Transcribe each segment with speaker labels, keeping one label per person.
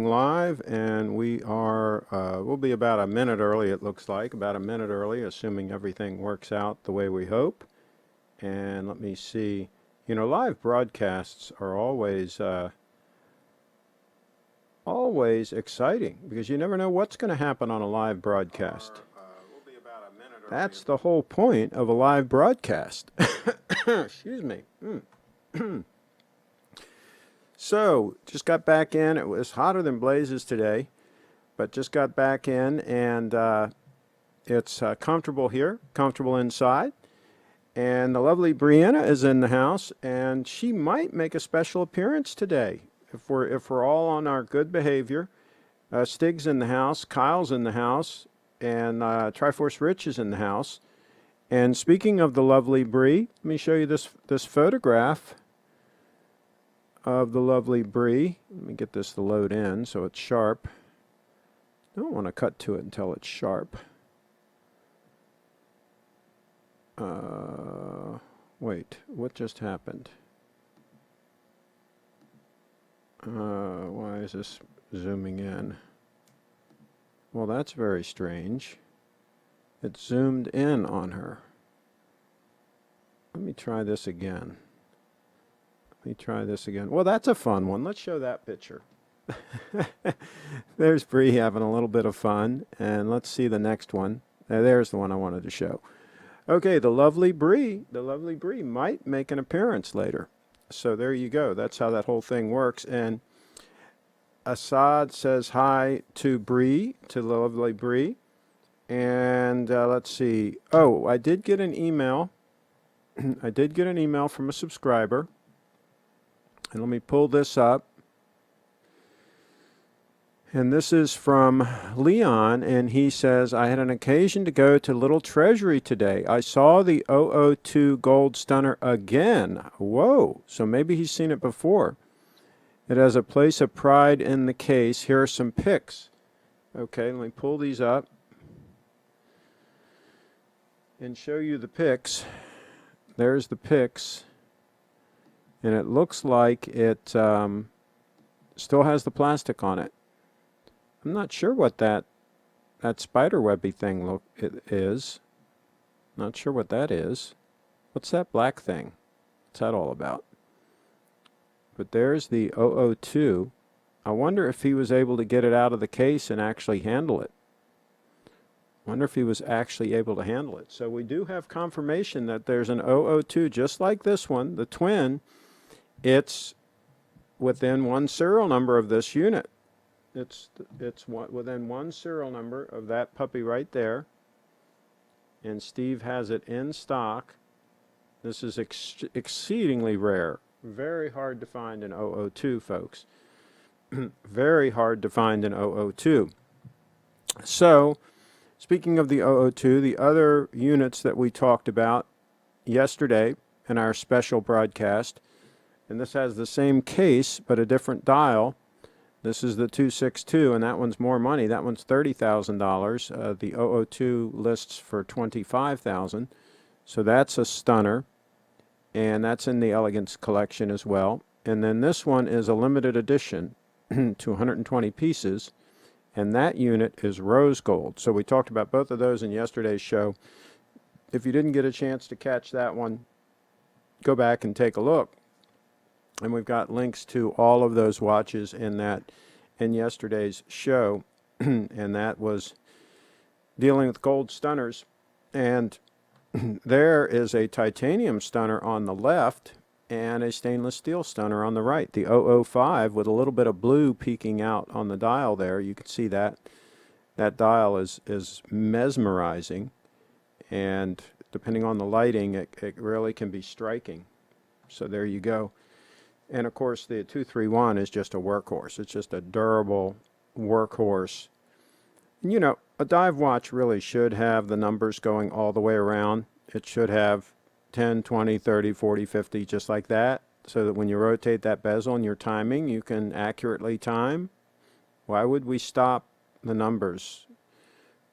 Speaker 1: going live, and we'll be about a minute early, it looks like, about a minute early, assuming everything works out the way we hope. And let me see, live broadcasts are always exciting because you never know what's going to happen on a live broadcast. That's the whole point of a live broadcast. Excuse me. So, just got back in. It was hotter than blazes today, but just got back in, and it's comfortable here, comfortable inside. And the lovely Brianna is in the house, and she might make a special appearance today if we're all on our good behavior. Stig's in the house, Kyle's in the house, and Triforce Rich is in the house. And speaking of the lovely Bree, let me show you this photograph of the lovely Bree. Let me get this to load in so it's sharp. I don't want to cut to it until it's sharp. Wait, what just happened? Why is this zooming in? Well, that's very strange. It zoomed in on her. Let me try this again. Well, that's a fun one. Let's show that picture. There's Bree having a little bit of fun. And let's see the next one. There's the one I wanted to show. Okay, the lovely Bree might make an appearance later. So there you go. That's how that whole thing works. And Assad says hi to Bree, to the lovely Bree. And let's see. Oh, I did get an email. I did get an email from a subscriber. And let me pull this up. And this is from Leon, and he says, I had an occasion to go to Little Treasury today. I saw the 002 gold stunner again. Whoa, so maybe he's seen it before. It has a place of pride in the case. Here are some pics. Okay, let me pull these up and show you the pics. There's the pics. And it looks like it still has the plastic on it. I'm not sure what that spider webby thing is. Not sure what that is. What's that black thing? What's that all about? But there's the 002. I wonder if he was able to get it out of the case and actually handle it. Wonder if he was actually able to handle it. So we do have confirmation that there's an 002 just like this one, the twin. It's within one serial number of this unit. It's within one serial number of that puppy right there. And Steve has it in stock. This is exceedingly rare. Very hard to find an 002, folks. Very hard to find an 002. So, speaking of the 002, the other units that we talked about yesterday in our special broadcast, and this has the same case but a different dial. This is the 262, and that one's more money. That one's $30,000. The 002 lists for $25,000. So that's a stunner, and that's in the Elegance collection as well. And then this one is a limited edition to 120 pieces, and that unit is rose gold. So we talked about both of those in yesterday's show. If you didn't get a chance to catch that one, go back and take a look. And we've got links to all of those watches in yesterday's show. And that was dealing with gold stunners. And there is a titanium stunner on the left and a stainless steel stunner on the right. The 005 with a little bit of blue peeking out on the dial there. You can see that. That dial is mesmerizing. And depending on the lighting, it really can be striking. So there you go. And of course, the 231 is just a workhorse. It's just a durable workhorse. And, a dive watch really should have the numbers going all the way around. It should have 10, 20, 30, 40, 50, just like that, so that when you rotate that bezel and you're timing, you can accurately time. Why would we stop the numbers?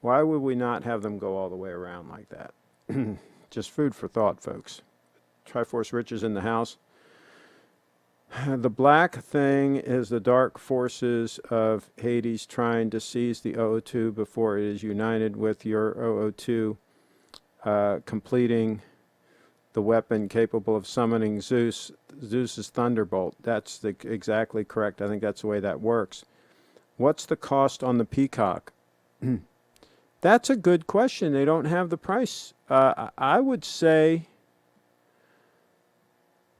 Speaker 1: Why would we not have them go all the way around like that? Just food for thought, folks. Triforce Rich is in the house. The black thing is the dark forces of Hades trying to seize the OO2 before it is united with your OO2, completing the weapon capable of summoning Zeus's thunderbolt. That's exactly correct. I think that's the way that works. What's the cost on the Peacock? That's a good question. They don't have the price. I would say,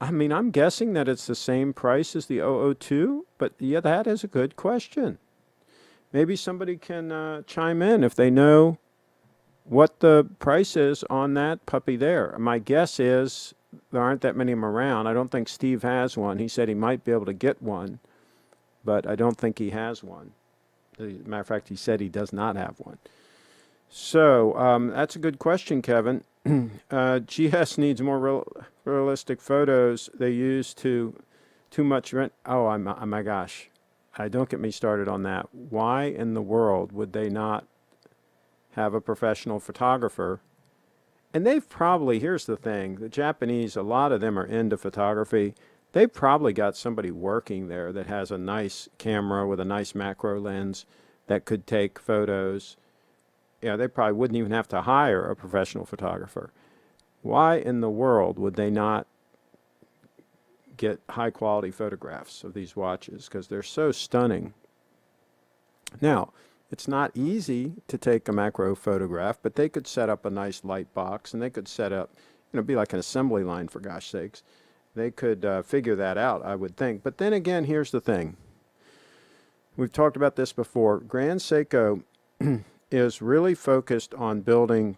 Speaker 1: I mean, I'm guessing that it's the same price as the OO2, but yeah, that is a good question. Maybe somebody can chime in if they know what the price is on that puppy there. My guess is there aren't that many of them around. I don't think Steve has one. He said he might be able to get one, but I don't think he has one. As a matter of fact, he said he does not have one. So that's a good question, Kevin. GS needs more realistic photos. They use too much rent. Oh, my gosh. Don't get me started on that. Why in the world would they not have a professional photographer? And they've probably, here's the thing, the Japanese, a lot of them are into photography. They've probably got somebody working there that has a nice camera with a nice macro lens that could take photos. Yeah, they probably wouldn't even have to hire a professional photographer. Why in the world would they not get high quality photographs of these watches? Because they're so stunning. Now, it's not easy to take a macro photograph, but they could set up a nice light box, and they could set up, be like an assembly line, for gosh sakes. They could figure that out, I would think. But then again, here's the thing. We've talked about this before. Grand Seiko is really focused on building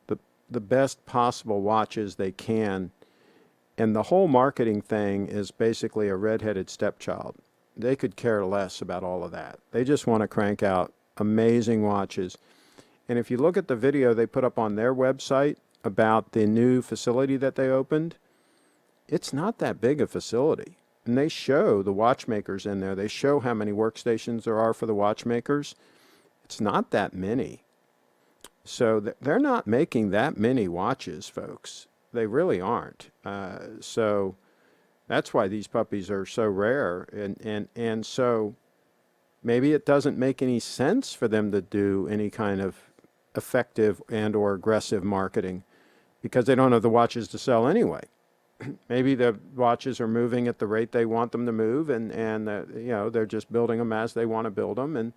Speaker 1: the best possible watches they can, and the whole marketing thing is basically a redheaded stepchild. They could care less about all of that. They just want to crank out amazing watches. And if you look at the video they put up on their website about the new facility that they opened, it's not that big a facility. And they show the watchmakers in there. They show how many workstations there are for the watchmakers. It's not that many. So they're not making that many watches, folks. They really aren't. So that's why these puppies are so rare. And so maybe it doesn't make any sense for them to do any kind of effective and or aggressive marketing because they don't have the watches to sell anyway. Maybe the watches are moving at the rate they want them to move, and they're just building them as they want to build them, and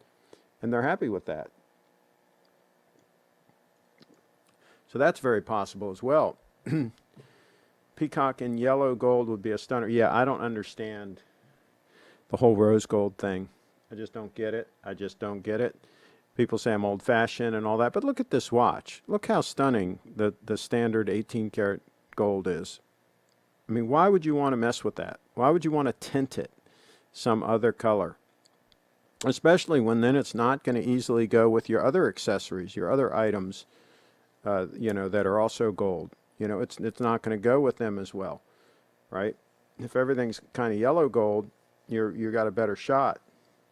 Speaker 1: they're happy with that. So that's very possible as well. Peacock in yellow gold would be a stunner. Yeah, I don't understand the whole rose gold thing. I just don't get it. I just don't get it. People say I'm old-fashioned and all that, but look at this watch. Look how stunning the standard 18-karat gold is. I mean, why would you want to mess with that? Why would you want to tint it some other color? Especially when then it's not going to easily go with your other accessories, your other items, that are also gold. It's not going to go with them as well, right? If everything's kind of yellow gold, you got a better shot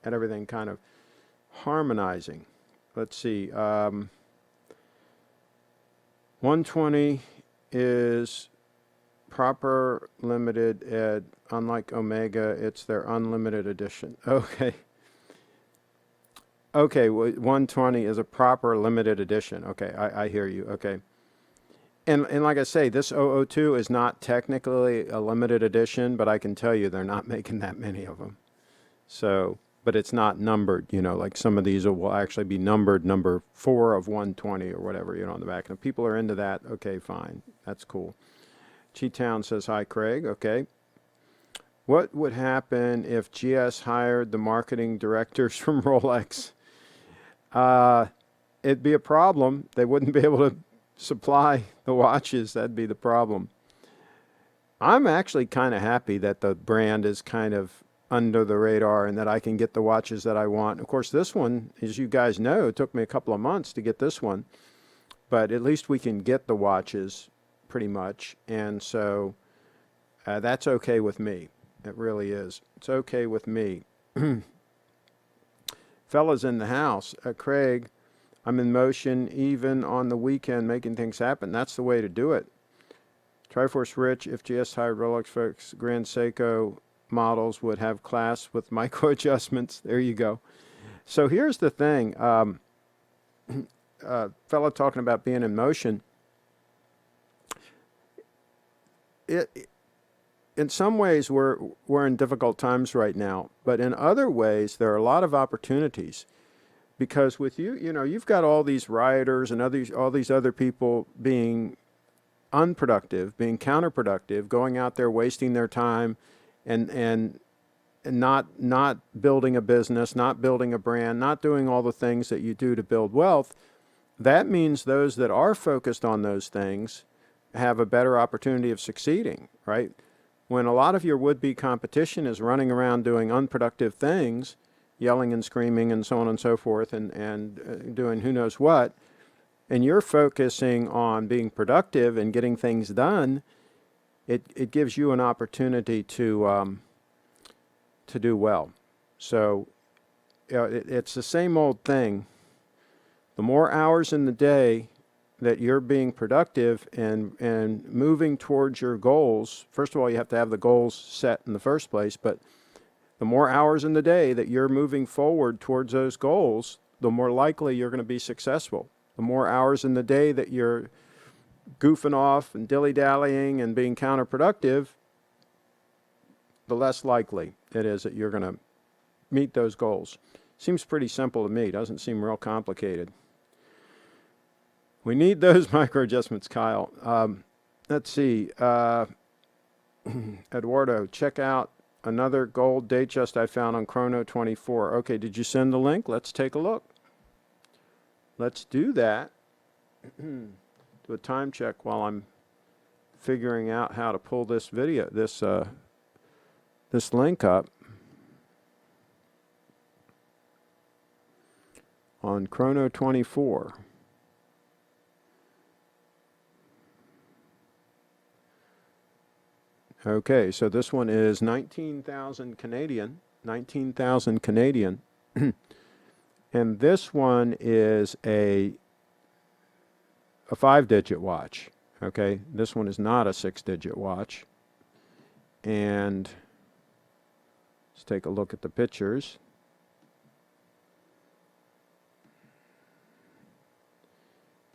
Speaker 1: at everything kind of harmonizing. Let's see. 120 is proper limited ed. Unlike Omega, it's their unlimited edition. Okay. Okay, 120 is a proper limited edition. Okay, I hear you. Okay. And like I say, this 002 is not technically a limited edition, but I can tell you they're not making that many of them. So, but it's not numbered, like some of these will actually be numbered number 4 of 120 or whatever, on the back. And if people are into that, okay, fine. That's cool. Cheetown says, hi, Craig. Okay. What would happen if GS hired the marketing directors from Rolex? It'd be a problem. They wouldn't be able to supply the watches. That'd be the problem. I'm actually kind of happy that the brand is kind of under the radar and that I can get the watches that I want. Of course, this one, as you guys know, it took me a couple of months to get this one, but at least we can get the watches pretty much. And so that's okay with me. It really is. It's okay with me. Fellas in the house, Craig, I'm in motion even on the weekend making things happen. That's the way to do it. Triforce Rich, if GS hired Rolex folks, Grand Seiko models would have clasp with micro adjustments. There you go. So here's the thing. Fellow talking about being in motion. In some ways, we're in difficult times right now, but in other ways, there are a lot of opportunities. Because with you, you've got all these rioters and all these other people being unproductive, being counterproductive, going out there wasting their time, and not building a business, not building a brand, not doing all the things that you do to build wealth. That means those that are focused on those things have a better opportunity of succeeding, right? When a lot of your would-be competition is running around doing unproductive things, yelling and screaming and so on and so forth, and doing who knows what, and you're focusing on being productive and getting things done, it gives you an opportunity to do well. So it's the same old thing. The more hours in the day that you're being productive and moving towards your goals, first of all, you have to have the goals set in the first place, but the more hours in the day that you're moving forward towards those goals, the more likely you're going to be successful. The more hours in the day that you're goofing off and dilly-dallying and being counterproductive, the less likely it is that you're going to meet those goals. Seems pretty simple to me. Doesn't seem real complicated. We need those micro adjustments, Kyle. Let's see. Eduardo, check out another gold Datejust I found on Chrono 24. Okay, did you send the link? Let's take a look. Let's do that. Do a time check while I'm figuring out how to pull this video, this link up on Chrono 24. Okay, so this one is 19,000 Canadian, 19,000 Canadian. And this one is a 5-digit watch. Okay, this one is not a 6-digit watch. And let's take a look at the pictures.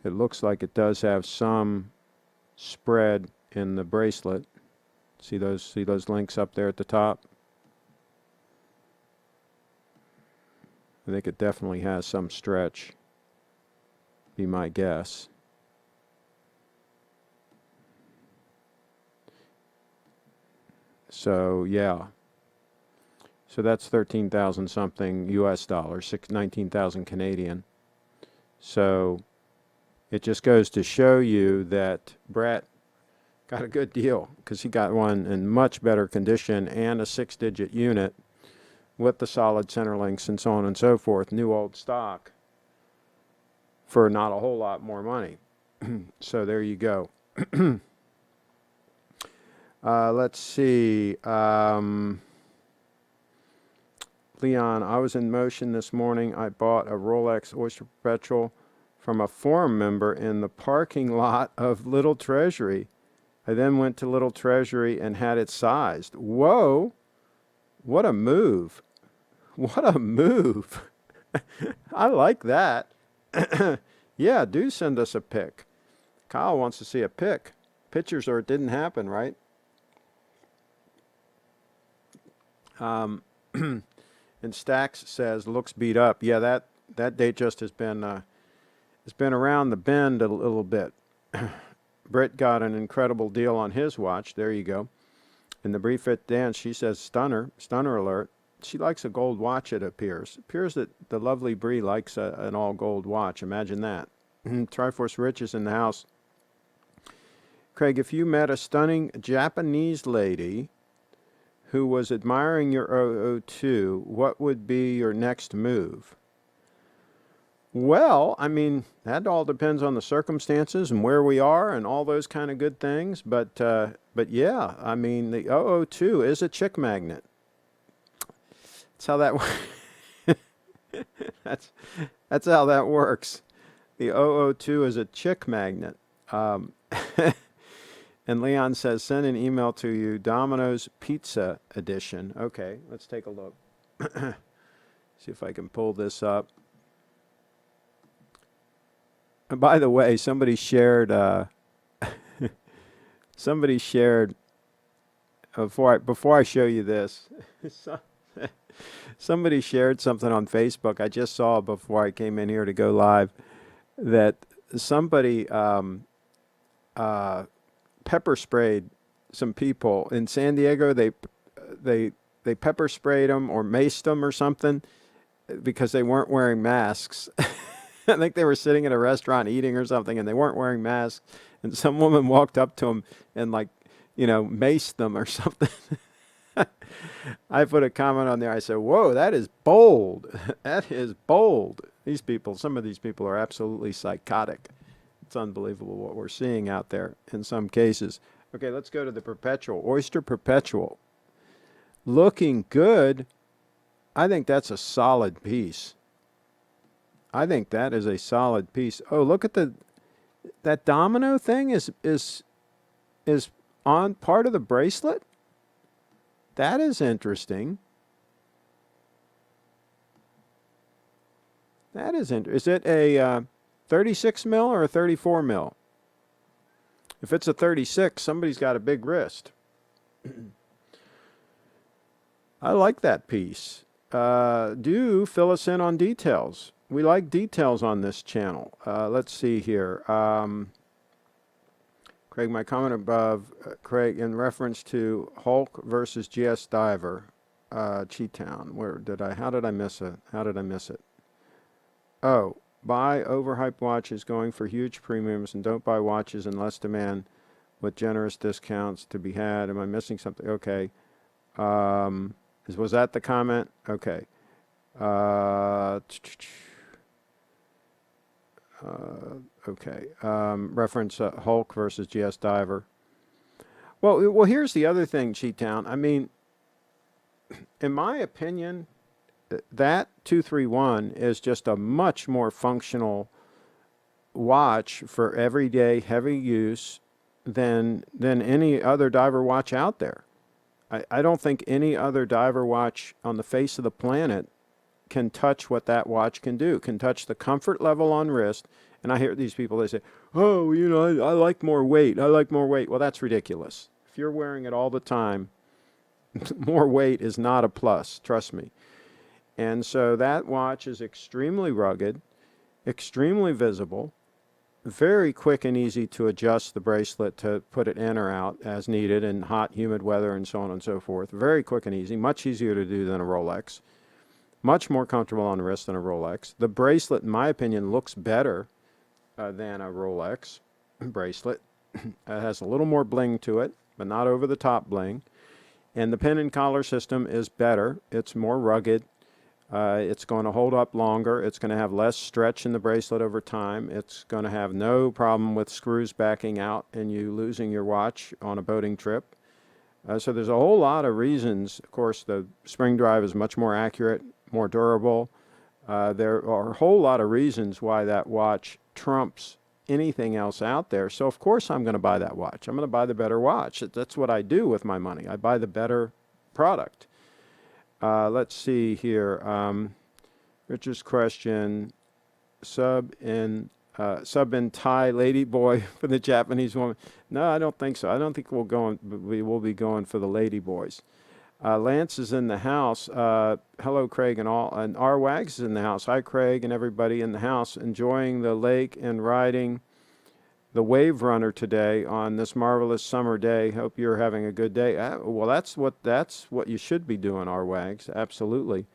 Speaker 1: It looks like it does have some spread in the bracelet. See those links up there at the top? I think it definitely has some stretch, be my guess. So yeah. So that's 13,000 something US dollars, 19,000 Canadian. So it just goes to show you that Brett got a good deal, because he got one in much better condition and a 6-digit unit with the solid center links and so on and so forth, new old stock, for not a whole lot more money. So there you go. Let's see. Leon, I was in motion this morning. I bought a Rolex Oyster Perpetual from a forum member in the parking lot of Little Treasury. I then went to Little Treasury and had it sized. Whoa! What a move. What a move. I like that. Yeah, do send us a pic. Kyle wants to see a pic. Pictures or it didn't happen, right? And Stax says, looks beat up. Yeah, that Datejust has been around the bend a little bit. Britt got an incredible deal on his watch. There you go. In the Brief Fit Dance, she says, stunner alert. She likes a gold watch, it appears. It appears that the lovely Bree likes an all-gold watch. Imagine that. Triforce Rich is in the house. Craig, if you met a stunning Japanese lady who was admiring your 002, what would be your next move? Well, I mean, that all depends on the circumstances and where we are and all those kind of good things. But yeah, I mean, the 002 is a chick magnet. That's how that that's how that works. The 002 is a chick magnet. And Leon says, send an email to you, Domino's Pizza Edition. Okay, let's take a look. See if I can pull this up. And by the way, somebody shared before I show you this, somebody shared something on Facebook. I just saw before I came in here to go live that somebody pepper sprayed some people in San Diego. They pepper sprayed them or maced them or something because they weren't wearing masks. I think they were sitting in a restaurant eating or something, and they weren't wearing masks. And some woman walked up to them and maced them or something. I put a comment on there. I said, "Whoa, that is bold. That is bold." Some of these people are absolutely psychotic. It's unbelievable what we're seeing out there in some cases. Okay, let's go to the Perpetual. Oyster Perpetual. Looking good. I think that's a solid piece. I think that is a solid piece. Oh, look at that domino thing is on part of the bracelet. That is interesting. That is interesting. Is it a 36 mil or a 34 mil? If it's a 36, somebody's got a big wrist. I like that piece. Do fill us in on details. We like details on this channel. Let's see here. Craig, my comment above, Craig, in reference to Hulk versus GS Diver, Cheetown. How did I miss it? Oh, buy overhyped watches going for huge premiums and don't buy watches in less demand with generous discounts to be had. Am I missing something? Okay. Was that the comment? Okay. Okay. Reference Hulk versus GS Diver. Well, here's the other thing, Cheetown. I mean, in my opinion, that 231 is just a much more functional watch for everyday heavy use than any other diver watch out there. I don't think any other diver watch on the face of the planet can touch what that watch can do, can touch the comfort level on wrist. And I hear these people, they say, oh, I like more weight. I like more weight. Well, that's ridiculous. If you're wearing it all the time, more weight is not a plus, trust me. And so that watch is extremely rugged, extremely visible, very quick and easy to adjust the bracelet to put it in or out as needed in hot, humid weather and so on and so forth. Very quick and easy, much easier to do than a Rolex. Much more comfortable on the wrist than a Rolex. The bracelet, in my opinion, looks better than a Rolex bracelet. It has a little more bling to it, but not over the top bling. And the pin and collar system is better. It's more rugged. It's going to hold up longer. It's going to have less stretch in the bracelet over time. It's going to have no problem with screws backing out and you losing your watch on a boating trip. So there's a whole lot of reasons. Of course, the spring drive is much more accurate, more durable. There are a whole lot of reasons why that watch trumps anything else out there. So, of course, I'm going to buy that watch. I'm going to buy the better watch. That's what I do with my money. I buy the better product. Let's see here. Richard's question, sub in Thai lady boy for the Japanese woman. No, I don't think so. I don't think we will be going for the lady boys. Lance is in the house. Hello, Craig and all. And R. Wags is in the house. Hi, Craig and everybody in the house. Enjoying the lake and riding the Wave Runner today on this marvelous summer day. Hope you're having a good day. Well, that's what you should be doing, R. Wags. Absolutely.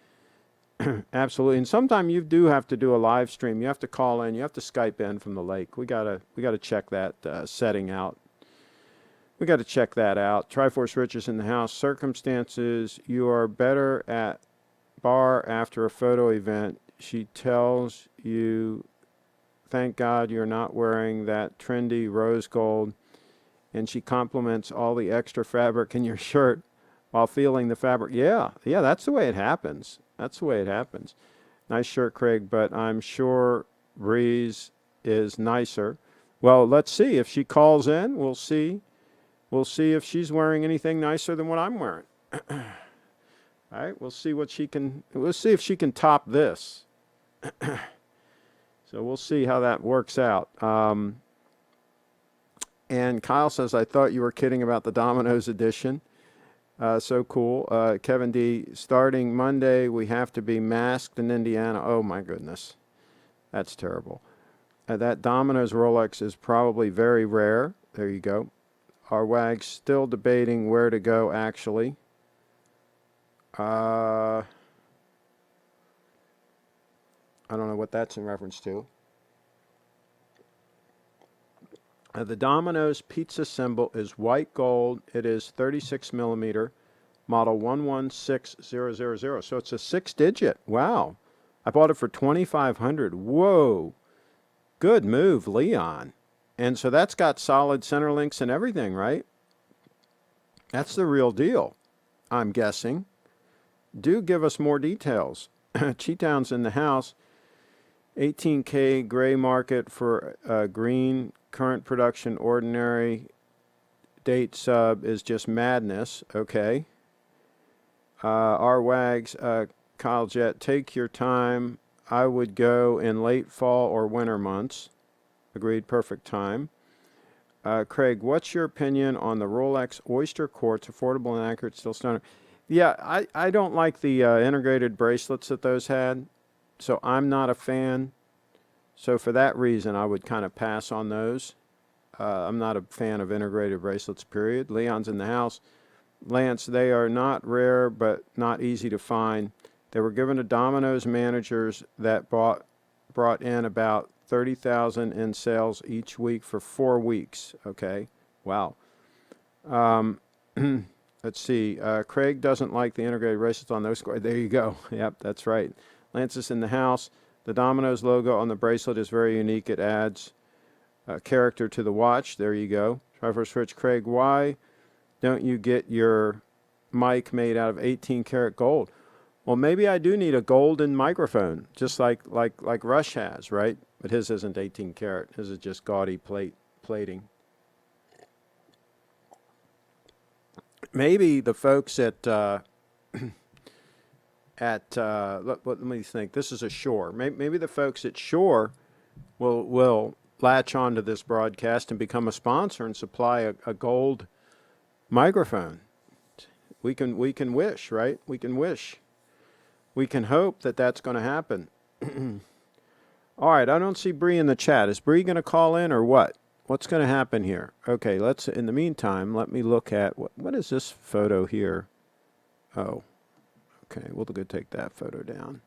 Speaker 1: Absolutely. And sometime you do have to do a live stream. You have to call in. You have to Skype in from the lake. We gotta check that setting out. We got to check that out. Triforce Rich is in the house. Circumstances, you are better at bar after a photo event. She tells you, thank God you're not wearing that trendy rose gold. And she compliments all the extra fabric in your shirt while feeling the fabric. Yeah, that's the way it happens. That's the way it happens. Nice shirt, Craig, but I'm sure Breeze is nicer. Well, let's see. If she calls in, we'll see. We'll see if she's wearing anything nicer than what I'm wearing. All right, we'll see if she can top this. So we'll see how that works out. And Kyle says, I thought you were kidding about the Domino's edition. So cool. Kevin D, starting Monday, we have to be masked in Indiana. Oh, my goodness. That's terrible. That Domino's Rolex is probably very rare. There you go. Our WAG's still debating where to go, actually. I don't know what that's in reference to. The Domino's pizza symbol is white gold. It is 36 millimeter, model 116000. So it's a 6-digit. Wow. I bought it for $2,500. Whoa. Good move, Leon. And so that's got solid center links and everything, right? That's the real deal, I'm guessing. Do give us more details. Cheatown's in the house. 18K gray market for green. Current production ordinary. Date sub is just madness. Okay. Our WAGs, Kyle Jet, take your time. I would go in late fall or winter months. Agreed, perfect time. Craig, what's your opinion on the Rolex Oyster Quartz, affordable and accurate, still stunning? Yeah, I don't like the integrated bracelets that those had, so I'm not a fan. So for that reason, I would kind of pass on those. I'm not a fan of integrated bracelets, period. Leon's in the house. Lance, they are not rare, but not easy to find. They were given to Domino's managers that brought in about 30,000 in sales each week for 4 weeks. Okay, wow. Let's see. Craig doesn't like the integrated bracelets on those. There you go. Yep, that's right. Lance is in the house. The Domino's logo on the bracelet is very unique. It adds character to the watch. There you go. Try for switch. Craig, why don't you get your mic made out of 18 karat gold? Well, maybe I do need a golden microphone, just like Rush has, right? But his isn't 18 karat. His is just gaudy plating. Maybe the folks at let me think. This is a Shure. Maybe the folks at Shure will latch onto this broadcast and become a sponsor and supply a gold microphone. We can wish, right? We can wish. We can hope that that's going to happen. All right, I don't see Bree in the chat. Is Bree going to call in or what? What's going to happen here? Okay, in the meantime, let me look at what is this photo here? Oh, okay, we'll go take that photo down.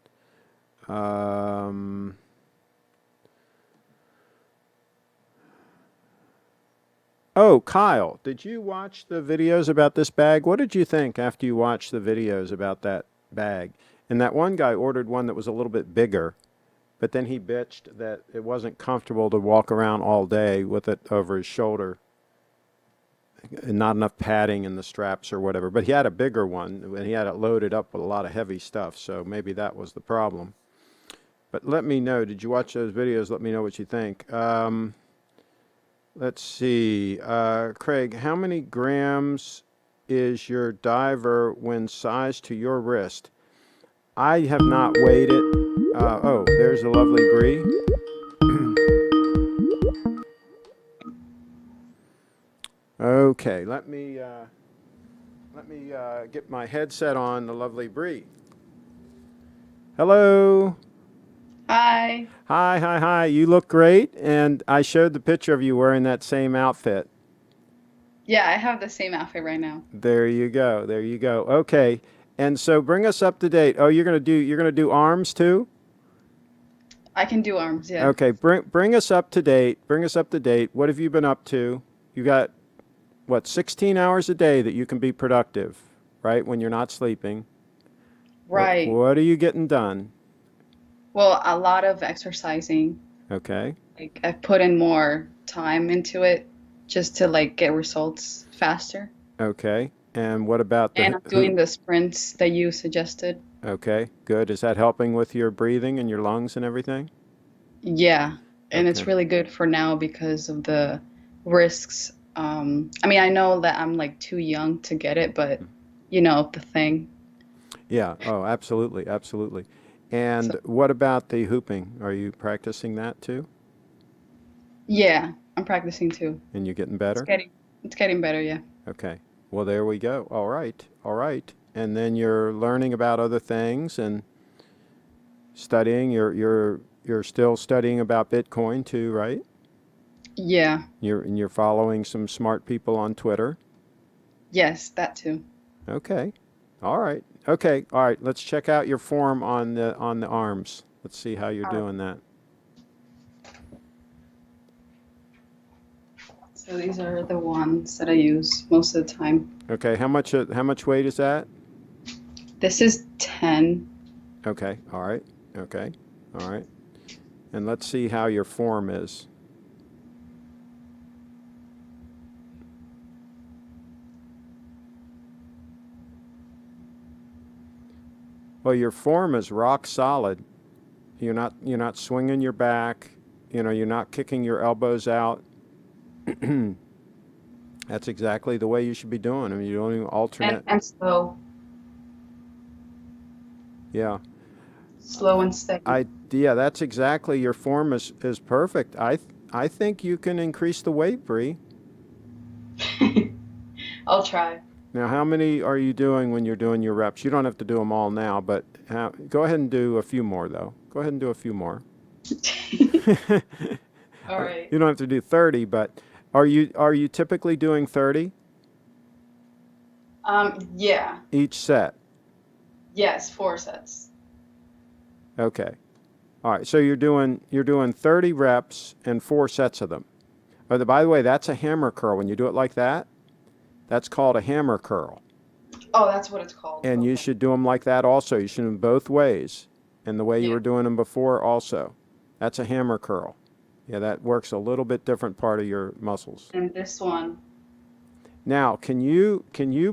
Speaker 1: Oh, Kyle, did you watch the videos about this bag? What did you think after you watched the videos about that bag? And that one guy ordered one that was a little bit bigger, but then he bitched that it wasn't comfortable to walk around all day with it over his shoulder and not enough padding in the straps or whatever. But he had a bigger one, and he had it loaded up with a lot of heavy stuff, so maybe that was the problem. But let me know. Did you watch those videos? Let me know what you think. Let's see. Craig, how many grams is your diver when sized to your wrist? I have not weighed it. Oh, there's a lovely Bree. Okay, let me get my headset on, the lovely Bree. Hello.
Speaker 2: Hi.
Speaker 1: Hi. You look great, and I showed the picture of you wearing that same outfit.
Speaker 2: Yeah, I have the same outfit right now.
Speaker 1: There you go. Okay. And so bring us up to date. Oh, you're gonna do arms too?
Speaker 2: I can do arms, yeah.
Speaker 1: Okay, bring us up to date. What have you been up to? You got what, 16 hours a day that you can be productive, right? When you're not sleeping.
Speaker 2: Right.
Speaker 1: What are you getting done?
Speaker 2: Well, a lot of exercising.
Speaker 1: Okay.
Speaker 2: Like I've put in more time into it just to like get results faster.
Speaker 1: Okay. And what about
Speaker 2: And
Speaker 1: the
Speaker 2: I'm doing the sprints that you suggested.
Speaker 1: Okay, good. Is that helping with your breathing and your lungs and everything?
Speaker 2: Yeah. And it's
Speaker 1: Okay.
Speaker 2: really good for now because of the risks I mean, I know that I'm like too young to get it, but the thing.
Speaker 1: Yeah. Oh, absolutely, absolutely.
Speaker 2: So
Speaker 1: And what about the hooping? Are you practicing that too?
Speaker 2: yeah, I'm practicing too.
Speaker 1: And you're getting
Speaker 2: It's
Speaker 1: better?
Speaker 2: getting it's getting better, yeah.
Speaker 1: Okay. Well, there we go. All right. All right. And then you're learning about other things and studying. You're still studying about Bitcoin too, right?
Speaker 2: Yeah.
Speaker 1: You're following some smart people on Twitter.
Speaker 2: Yes, that too.
Speaker 1: Okay. All right. Okay. All right. Let's check out your form on the arms. Let's see how you're
Speaker 2: All right.
Speaker 1: doing that.
Speaker 2: So these are the ones that I use most of the time.
Speaker 1: Okay. How much weight is that?
Speaker 2: This is 10.
Speaker 1: Okay. All right. Okay. All right. And let's see how your form is. Well, your form is rock solid. You're not swinging your back. You're not kicking your elbows out. That's exactly the way you should be doing. I mean, you're doing
Speaker 2: And
Speaker 1: alternate.
Speaker 2: and slow.
Speaker 1: Yeah.
Speaker 2: Slow and steady.
Speaker 1: Yeah, that's exactly your form is perfect. I think you can increase the weight, Bree.
Speaker 2: I'll try.
Speaker 1: Now, how many are you doing when you're doing your reps? You don't have to do them all now, but go ahead and do a few more though. Go ahead and do a few more.
Speaker 2: All right.
Speaker 1: You don't have to do 30, but are you typically doing 30
Speaker 2: Yeah.
Speaker 1: each set?
Speaker 2: Yes, 4 sets.
Speaker 1: Okay. All right. So you're doing 30 reps and 4 sets of them. By the way, that's a hammer curl. When you do it like that, that's called a hammer curl.
Speaker 2: Oh, that's what it's called.
Speaker 1: And you
Speaker 2: Okay.
Speaker 1: should do them like that also. You should do them both ways, and the way you
Speaker 2: Yeah.
Speaker 1: were doing them before also. That's a hammer curl. Yeah, that works a little bit different part of your muscles.
Speaker 2: And this one.
Speaker 1: Now, can you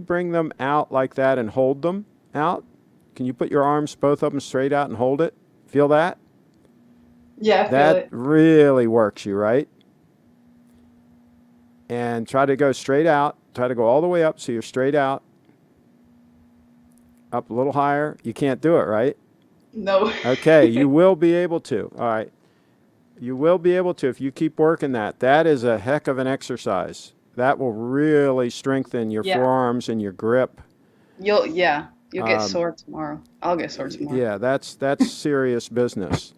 Speaker 1: bring them out like that and hold them out? Can you put your arms, both of them, straight out and hold it? Feel that?
Speaker 2: Yeah, I feel
Speaker 1: That
Speaker 2: it.
Speaker 1: really works you, right? And try to go straight out. Try to go all the way up so you're straight out, up a little higher. You can't do it, right?
Speaker 2: No.
Speaker 1: Okay, you will be able to. All right. You will be able to if you keep working that. That is a heck of an exercise. That will really strengthen your
Speaker 2: Yeah.
Speaker 1: forearms and your grip.
Speaker 2: You'll get
Speaker 1: Um,
Speaker 2: sore tomorrow. I'll get sore tomorrow.
Speaker 1: yeah, that's serious business.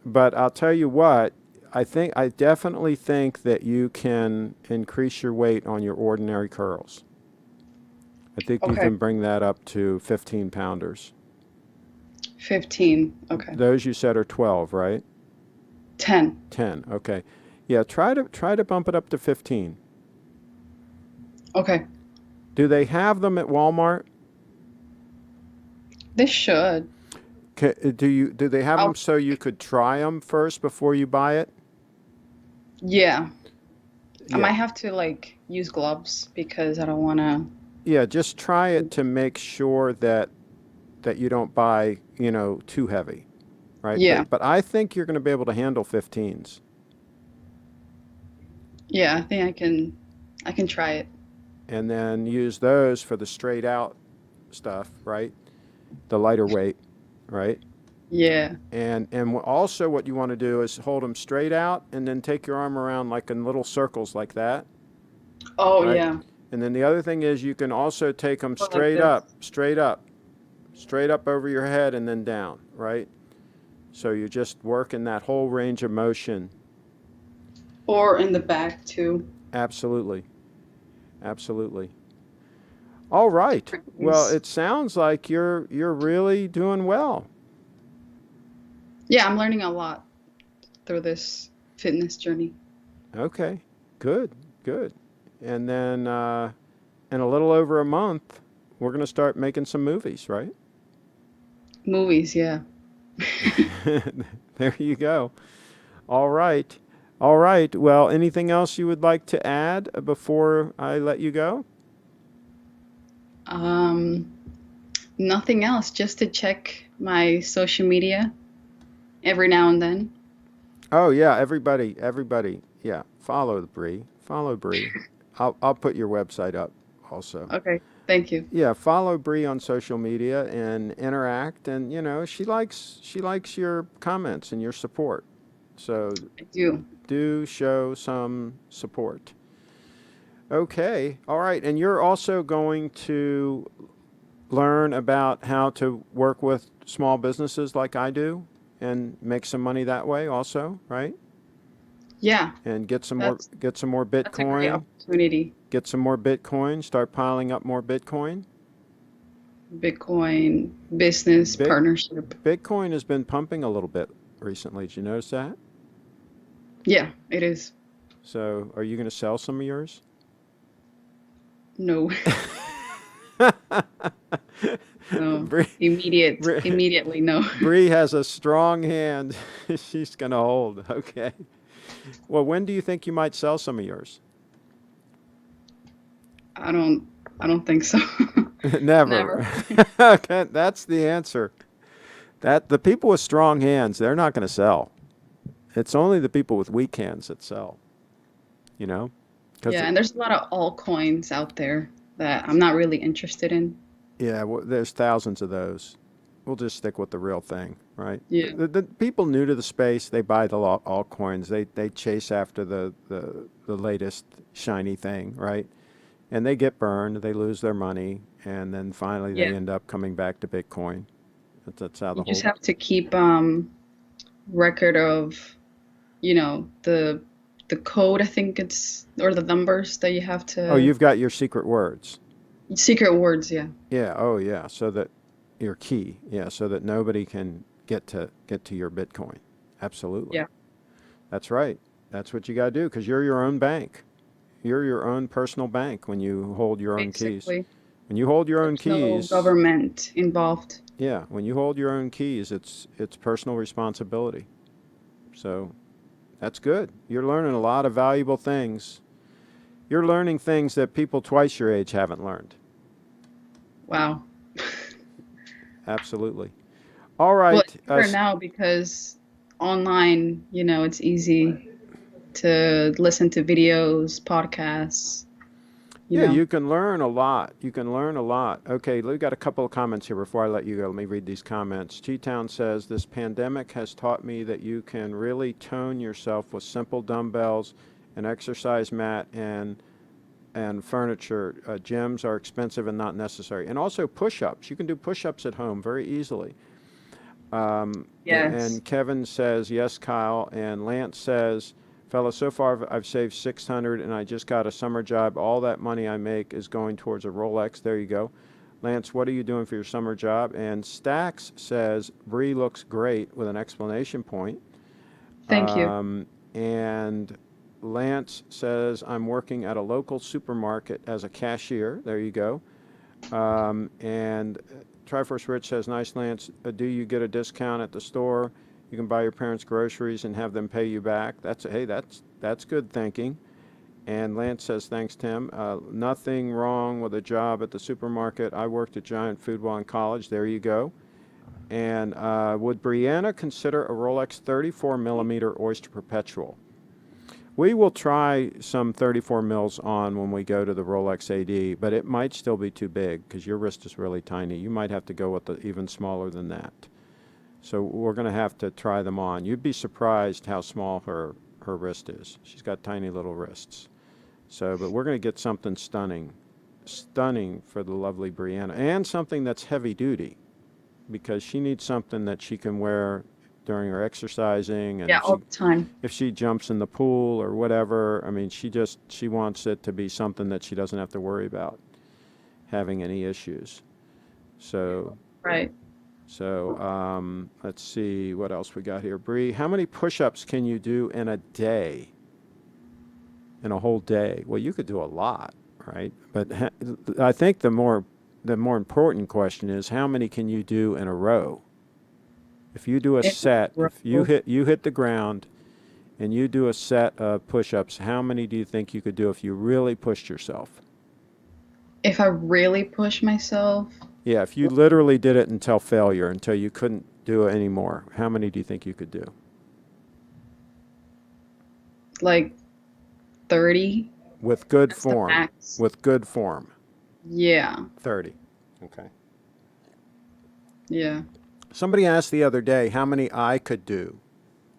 Speaker 1: But I'll tell you what, I definitely think that you can increase your weight on your ordinary curls. I think you
Speaker 2: Okay.
Speaker 1: can bring that up to 15 pounders.
Speaker 2: 15. Okay.
Speaker 1: Those you said are 12, right?
Speaker 2: 10.
Speaker 1: 10. Okay. Yeah, try to bump it up to 15.
Speaker 2: Okay.
Speaker 1: Do they have them at Walmart?
Speaker 2: This should.
Speaker 1: Do they have them
Speaker 2: I'll,
Speaker 1: so you could try them first before you buy it?
Speaker 2: yeah. I
Speaker 1: Yeah.
Speaker 2: might have to like use gloves because I don't want to.
Speaker 1: Yeah, just try it to make sure that you don't buy, too heavy, right?
Speaker 2: Yeah.
Speaker 1: But I think you're going to be able to handle 15s.
Speaker 2: Yeah, I think I can try it.
Speaker 1: And then use those for the straight out stuff, right? The lighter weight, right?
Speaker 2: Yeah.
Speaker 1: And also what you want to do is hold them straight out and then take your arm around like in little circles like that,
Speaker 2: Oh,
Speaker 1: right?
Speaker 2: yeah.
Speaker 1: And then the other thing is you can also take them
Speaker 2: Or like
Speaker 1: straight
Speaker 2: this.
Speaker 1: up, straight up, straight up over your head and then down, right? So you're just working that whole range of motion.
Speaker 2: Or in the back too.
Speaker 1: Absolutely. Absolutely. All right. Well,
Speaker 2: Yes.
Speaker 1: it sounds like you're really doing well.
Speaker 2: Yeah, I'm learning a lot through this fitness journey.
Speaker 1: Okay. Good. Good. And then in a little over a month, we're going to start making some movies, right?
Speaker 2: Movies, yeah.
Speaker 1: There you go. All right. All right. Well, anything else you would like to add before I let you go?
Speaker 2: Um, Nothing else, just to check my social media every now and then.
Speaker 1: Oh yeah, everybody, everybody. Yeah, follow the Bree. Follow Bree. I'll put your website up also.
Speaker 2: Okay. Thank you.
Speaker 1: Yeah, follow Bree on social media and interact. And she likes your comments and your support. So
Speaker 2: I do.
Speaker 1: do show some support. Okay, all right. And you're also going to learn about how to work with small businesses like I do and make some money that way also, right?
Speaker 2: Yeah,
Speaker 1: And get some more
Speaker 2: that's
Speaker 1: get some more
Speaker 2: that's a great
Speaker 1: Bitcoin,
Speaker 2: opportunity.
Speaker 1: get some more Bitcoin, start piling up more Bitcoin.
Speaker 2: Bitcoin business
Speaker 1: Bit
Speaker 2: partnership.
Speaker 1: Bitcoin has been pumping a little bit recently. Did you notice that?
Speaker 2: Yeah, it is.
Speaker 1: So, are you going to sell some of yours?
Speaker 2: No, no.
Speaker 1: Bree, Bree,
Speaker 2: Immediately, no.
Speaker 1: Bree has a strong hand. She's going to hold. Okay. Well, when do you think you might sell some of yours?
Speaker 2: I don't I don't think so. Never.
Speaker 1: Never. Okay, that's the answer. That the people with strong hands, they're not going to sell. It's only the people with weak hands that sell. You know, because
Speaker 2: Yeah, and there's a lot of altcoins out there that I'm not really interested in.
Speaker 1: yeah, well, there's thousands of those. We'll just stick with the real thing, right?
Speaker 2: Yeah.
Speaker 1: The people new to the space, they buy the altcoins. They chase after the latest shiny thing, right? And they get burned. They lose their money, and then finally
Speaker 2: Yeah.
Speaker 1: they end up coming back to Bitcoin. That's how
Speaker 2: You
Speaker 1: the
Speaker 2: just
Speaker 1: whole.
Speaker 2: have to keep record of, the code, I think it's, or the numbers that you have
Speaker 1: Oh,
Speaker 2: to,
Speaker 1: you've got your secret words.
Speaker 2: secret words, yeah.
Speaker 1: Yeah. Oh, yeah. So that your key. Yeah. So that nobody can get to your Bitcoin. Absolutely.
Speaker 2: Yeah,
Speaker 1: That's right. That's what you got to do because you're your own bank. You're your own personal bank when you hold your own keys.
Speaker 2: basically.
Speaker 1: When you hold your own
Speaker 2: There's no
Speaker 1: keys,
Speaker 2: government involved.
Speaker 1: yeah, when you hold your own keys, it's personal responsibility. So that's good. You're learning a lot of valuable things. You're learning things that people twice your age haven't learned.
Speaker 2: Wow.
Speaker 1: Absolutely. All
Speaker 2: Well,
Speaker 1: right.
Speaker 2: it's better now because online, it's easy to listen to videos, podcasts, you
Speaker 1: Yeah,
Speaker 2: know.
Speaker 1: you can learn a lot. You can learn a lot. Okay, we've got a couple of comments here before I let you go. Let me read these comments. T-Town says, this pandemic has taught me that you can really tone yourself with simple dumbbells, an exercise mat, and furniture. Gyms are expensive and not necessary. And also push-ups. You can do push-ups at home very easily.
Speaker 2: Yes.
Speaker 1: And Kevin says, yes, Kyle. And Lance says, fella, so far I've saved 600 and I just got a summer job. All that money I make is going towards a Rolex. There you go. Lance, what are you doing for your summer job? And Stax says, Bree looks great with an exclamation point.
Speaker 2: Thank you.
Speaker 1: And Lance says, I'm working at a local supermarket as a cashier. There you go. And Triforce Rich says, nice, Lance. Do you get a discount at the store? You can buy your parents groceries and have them pay you back. That's good thinking. And Lance says, thanks, Tim. Nothing wrong with a job at the supermarket. I worked at Giant Food while in college. There you go. And would Brianna consider a Rolex 34 millimeter Oyster Perpetual? We will try some 34 mils on when we go to the Rolex AD, but it might still be too big because your wrist is really tiny. You might have to go with even smaller than that. So we're going to have to try them on. You'd be surprised how small her wrist is. She's got tiny little wrists. So, but we're going to get something stunning for the lovely Brianna, and something that's heavy duty because she needs something that she can wear during her exercising, and
Speaker 2: Yeah, all the time.
Speaker 1: if she jumps in the pool or whatever. I mean, she wants it to be something that she doesn't have to worry about having any issues. So
Speaker 2: Right.
Speaker 1: let's see what else we got here. Bree, how many push-ups can you do in a day? In a whole day? Well, you could do a lot, right? But I think the more important question is how many can you do in a row? If you do a
Speaker 2: In
Speaker 1: set,
Speaker 2: a
Speaker 1: if you
Speaker 2: row.
Speaker 1: hit the ground and you do a set of push-ups, how many do you think you could do if you really pushed yourself?
Speaker 2: If I really push myself,
Speaker 1: Yeah, if you literally did it until failure, until you couldn't do it anymore, how many do you think you could do?
Speaker 2: like 30.
Speaker 1: With good
Speaker 2: That's the
Speaker 1: form.
Speaker 2: max.
Speaker 1: With good form.
Speaker 2: Yeah.
Speaker 1: 30. Okay.
Speaker 2: Yeah.
Speaker 1: Somebody asked the other day how many I could do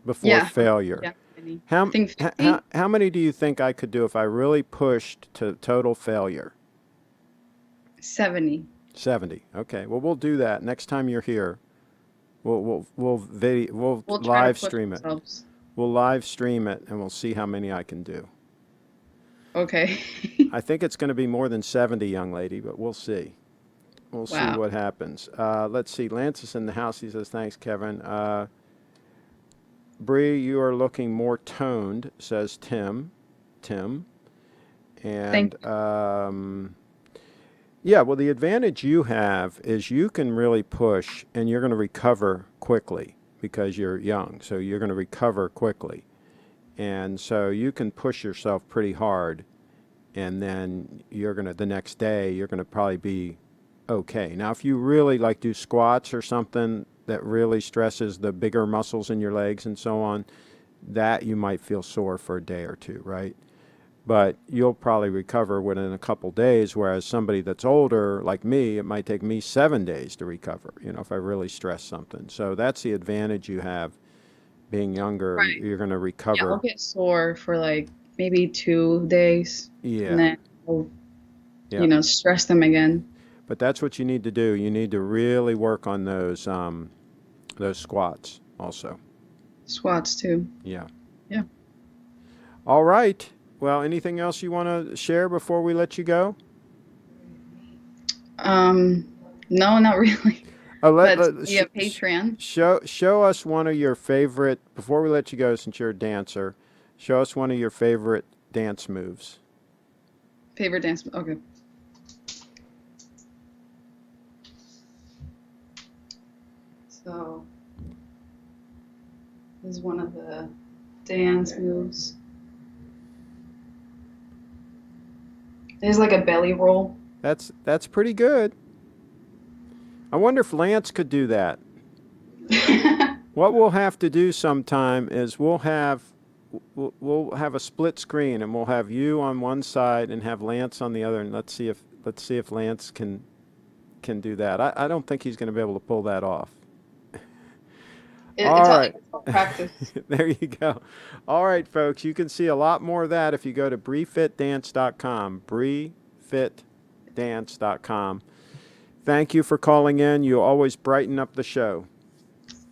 Speaker 1: before
Speaker 2: Yeah.
Speaker 1: failure.
Speaker 2: Yeah. Many. I
Speaker 1: How,
Speaker 2: think
Speaker 1: how,
Speaker 2: 50,
Speaker 1: how many do you think I could do if I really pushed to total failure?
Speaker 2: 70.
Speaker 1: 70. Okay. Well, we'll do that next time you're here. We'll
Speaker 2: We'll try to
Speaker 1: live
Speaker 2: push
Speaker 1: stream it.
Speaker 2: ourselves.
Speaker 1: We'll live stream it and we'll see how many I can do.
Speaker 2: Okay.
Speaker 1: I think it's going to be more than 70, young lady, but we'll see. We'll see
Speaker 2: Wow.
Speaker 1: what happens. Let's see. Lance is in the house. He says, thanks, Kevin. Bree, you are looking more toned, says Tim. Tim.
Speaker 2: Thank
Speaker 1: And yeah, well, the advantage you have is you can really push and you're going to recover quickly because you're young. So you're going to recover quickly. And so you can push yourself pretty hard. And then the next day, you're going to probably be okay. Now, if you really like do squats or something that really stresses the bigger muscles in your legs and so on, that you might feel sore for a day or two, right? But you'll probably recover within a couple days, whereas somebody that's older, like me, it might take me 7 days to recover, if I really stress something. So that's the advantage you have being younger.
Speaker 2: Right.
Speaker 1: You're going to
Speaker 2: Yeah, I'll
Speaker 1: recover.
Speaker 2: get sore for like maybe 2 days and
Speaker 1: Yeah,
Speaker 2: then I'll,
Speaker 1: yeah.
Speaker 2: stress them again.
Speaker 1: But that's what you need to do. You need to really work on those squats also.
Speaker 2: Squats too.
Speaker 1: Yeah.
Speaker 2: Yeah.
Speaker 1: All right. Well, anything else you want to share before we let you go?
Speaker 2: Um, no, not really. But via Patreon.
Speaker 1: Show us one of your favorite, before we let you go, since you're a dancer, show us one of your favorite dance moves.
Speaker 2: Favorite dance. Okay. So this is one of the dance moves. There's like a belly roll.
Speaker 1: That's pretty good. I wonder if Lance could do that. What we'll have to do sometime is we'll have a split screen and we'll have you on one side and have Lance on the other, and let's see if Lance can do that. I don't think he's going to be able to pull that off.
Speaker 2: It's
Speaker 1: All
Speaker 2: all,
Speaker 1: right.
Speaker 2: it's all practice.
Speaker 1: There you go. All right, folks. You can see a lot more of that if you go to briefitdance.com. briefitdance.com. Thank you for calling in. You always brighten up the show.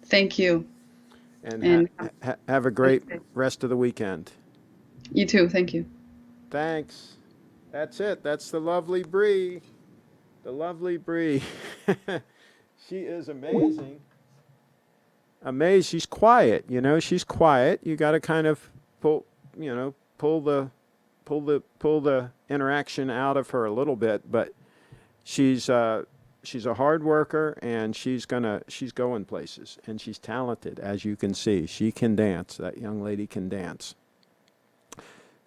Speaker 2: Thank you.
Speaker 1: And
Speaker 2: And
Speaker 1: have a great rest of the weekend.
Speaker 2: you too. Thank you.
Speaker 1: Thanks. That's it. That's the lovely Bree. The lovely Bree. She is amazing. Amazed. She's quiet. She's quiet. You got to kind of pull the interaction out of her a little bit, but she's a hard worker and she's going places and she's talented, as you can see. She can dance. That young lady can dance.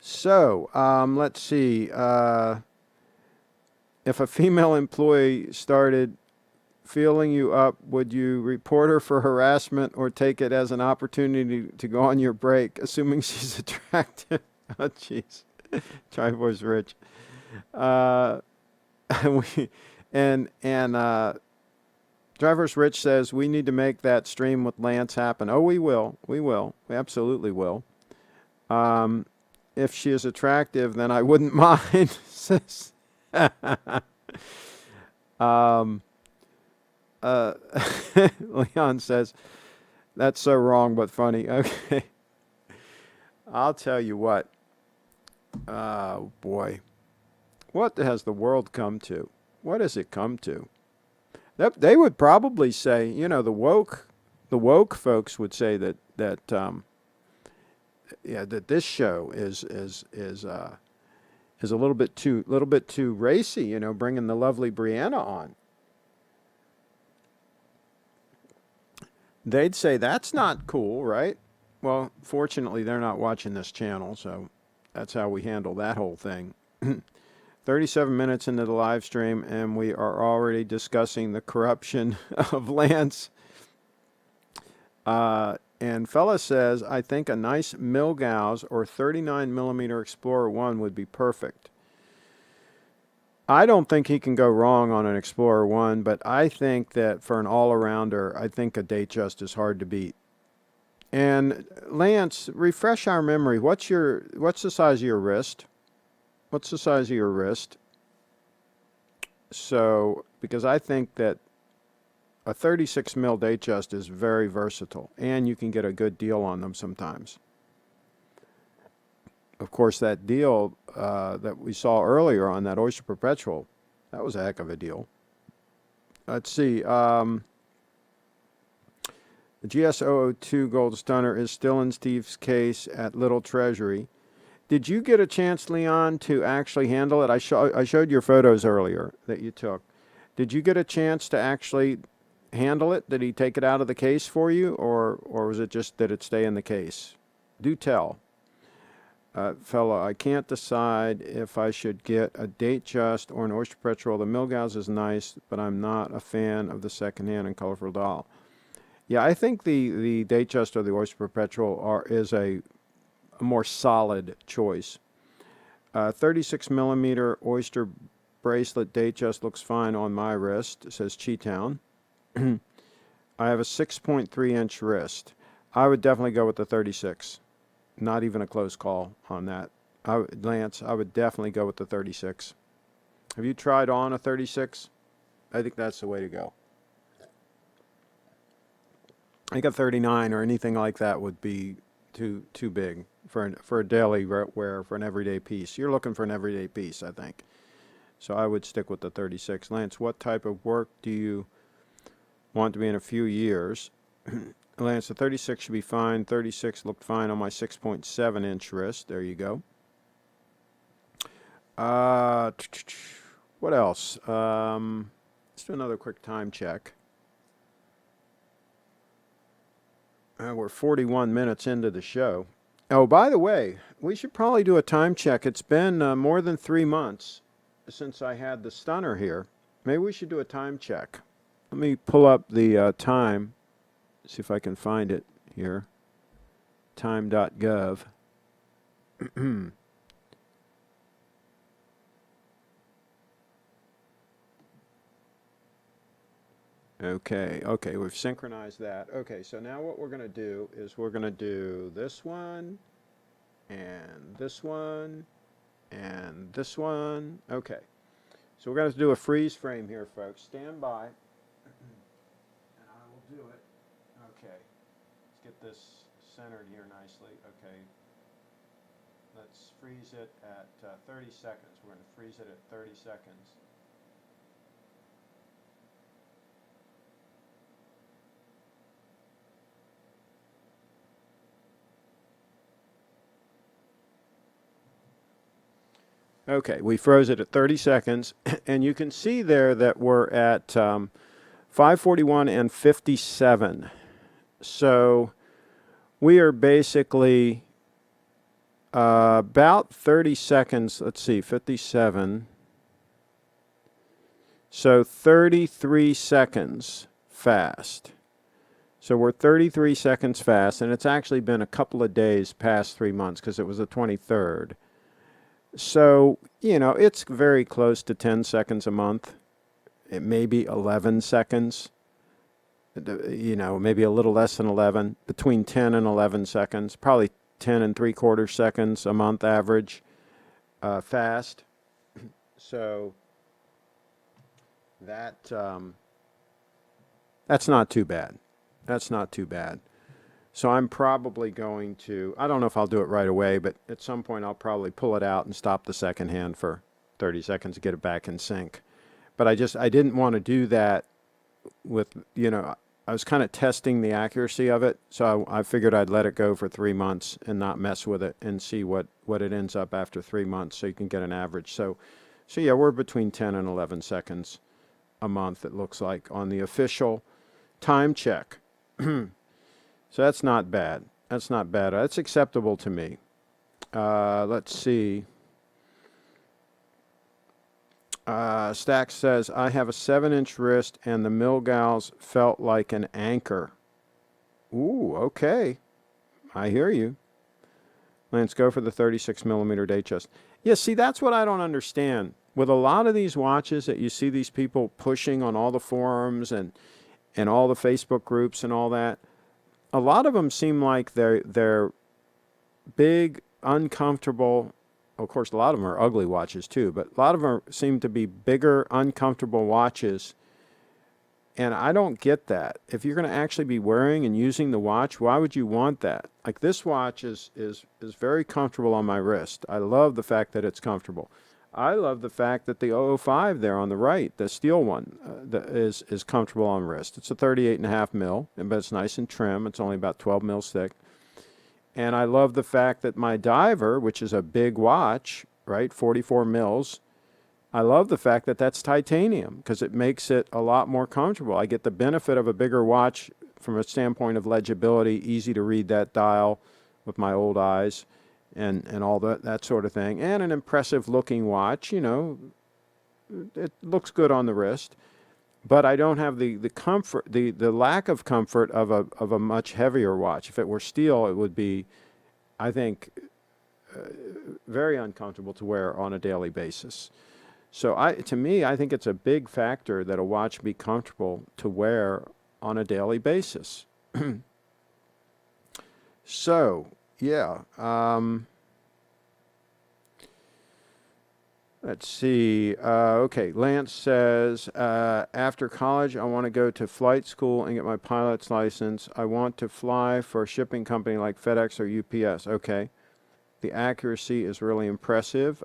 Speaker 1: So let's see. If a female employee started feeling you up, would you report her for harassment or take it as an opportunity to go on your break, assuming she's attractive? Oh, jeez. Trivor's rich. We, and Driver's Rich says we need to make that stream with Lance happen. Oh, we will. We will. We absolutely will. If she is attractive, then I wouldn't mind. um, Leon says that's so wrong but funny. Okay, I'll tell you what. Oh boy, what has the world come to? What has it come to? They would probably say, the woke folks would say that this show is a little bit too racy, bringing the lovely Brianna on. They'd say that's not cool, right? Well, fortunately, they're not watching this channel, so that's how we handle that whole thing. 37 minutes into the live stream, and we are already discussing the corruption of Lance And fella says, I think a nice Milgauss or 39 millimeter Explorer 1 would be perfect. I don't think he can go wrong on an Explorer 1, but I think that for an all-arounder, I think a Datejust is hard to beat. And Lance, refresh our memory. What's the size of your wrist? What's the size of your wrist? So, because I think that a 36 mil Datejust is very versatile, and you can get a good deal on them sometimes. Of course, that deal that we saw earlier on that Oyster Perpetual, that was a heck of a deal. Let's see. The GS002 Gold Stunner is still in Steve's case at Little Treasury. Did you get a chance, Leon, to actually handle it? I showed your photos earlier that you took. Did you get a chance to actually handle it? Did he take it out of the case for you, or was it just that it stay in the case? Do tell. Fella, I can't decide if I should get a Datejust or an Oyster Perpetual. The Milgauss is nice, but I'm not a fan of the secondhand and colorful doll. Yeah, I think the Datejust or the Oyster Perpetual is a more solid choice. 36 millimeter Oyster bracelet Datejust looks fine on my wrist, says Cheetown. I have a 6.3 inch wrist. I would definitely go with the 36. Not even a close call on that. Lance, I would definitely go with the 36. Have you tried on a 36? I think that's the way to go. I think a 39 or anything like that would be too big for a daily wear, for an everyday piece. You're looking for an everyday piece, I think. So I would stick with the 36. Lance, what type of work do you want to be in a few years? Lance, the 36 should be fine. 36 looked fine on my 6.7 inch wrist. There you go. What else? Let's do another quick time check. We're 41 minutes into the show. Oh, by the way, we should probably do a time check. It's been more than 3 months since I had the stunner here. Maybe we should do a time check. Let me pull up the time. See if I can find it here. Time.gov. Okay, we've synchronized that. Okay, so now what we're going to do is we're going to do this one, and this one, and this one. Okay, so we're going to do a freeze frame here, folks. Stand by, and I will do it. Okay, let's get this centered here nicely. Okay, let's freeze it at 30 seconds. We're going to freeze it at 30 seconds. Okay, we froze it at 30 seconds, and you can see there that we're at 541 and 57. So we are basically about 30 seconds. Let's see, 57. So 33 seconds fast. So we're 33 seconds fast, and it's actually been a couple of days past 3 months because it was the 23rd. So, it's very close to 10 seconds a month. It may be 11 seconds. Maybe a little less than 11. Between 10 and 11 seconds. Probably 10 and 3/4 seconds a month average fast. So, that's not too bad. That's not too bad. So I'm probably going to, I don't know if I'll do it right away, but at some point I'll probably pull it out and stop the second hand for 30 seconds to get it back in sync. But I didn't want to do that with, I was kind of testing the accuracy of it. So I figured I'd let it go for 3 months and not mess with it and see what it ends up after 3 months so you can get an average. So yeah, we're between 10 and 11 seconds a month, it looks like, on the official time check. So that's not bad. That's not bad. That's acceptable to me. Let's see. Stack says, I have a 7-inch wrist and the Milgauss felt like an anchor. Ooh, okay. I hear you. Let's go for the 36 millimeter Datejust. Yeah, see, that's what I don't understand. With a lot of these watches that you see these people pushing on all the forums and all the Facebook groups and all that, a lot of them seem like they're big, uncomfortable. Of course, a lot of them are ugly watches too, but a lot of them seem to be bigger, uncomfortable watches. And I don't get that. If you're going to actually be wearing and using the watch, why would you want that? Like this watch is very comfortable on my wrist. I love the fact that it's comfortable. I love the fact that the 005 there on the right, the steel one, is comfortable on wrist. It's a 38.5 mil, but it's nice and trim. It's only about 12 mils thick. And I love the fact that my diver, which is a big watch, right, 44 mils, I love the fact that that's titanium because it makes it a lot more comfortable. I get the benefit of a bigger watch from a standpoint of legibility, easy to read that dial with my old eyes and all that sort of thing. And an impressive looking watch, you know, it looks good on the wrist. But I don't have the comfort, the lack of comfort of a much heavier watch. If it were steel, it would be, I think, very uncomfortable to wear on a daily basis. So to me, I think it's a big factor that a watch be comfortable to wear on a daily basis. So, yeah. Let's see. Okay, Lance says, after college, I want to go to flight school and get my pilot's license. I want to fly for a shipping company like FedEx or UPS. Okay. The accuracy is really impressive.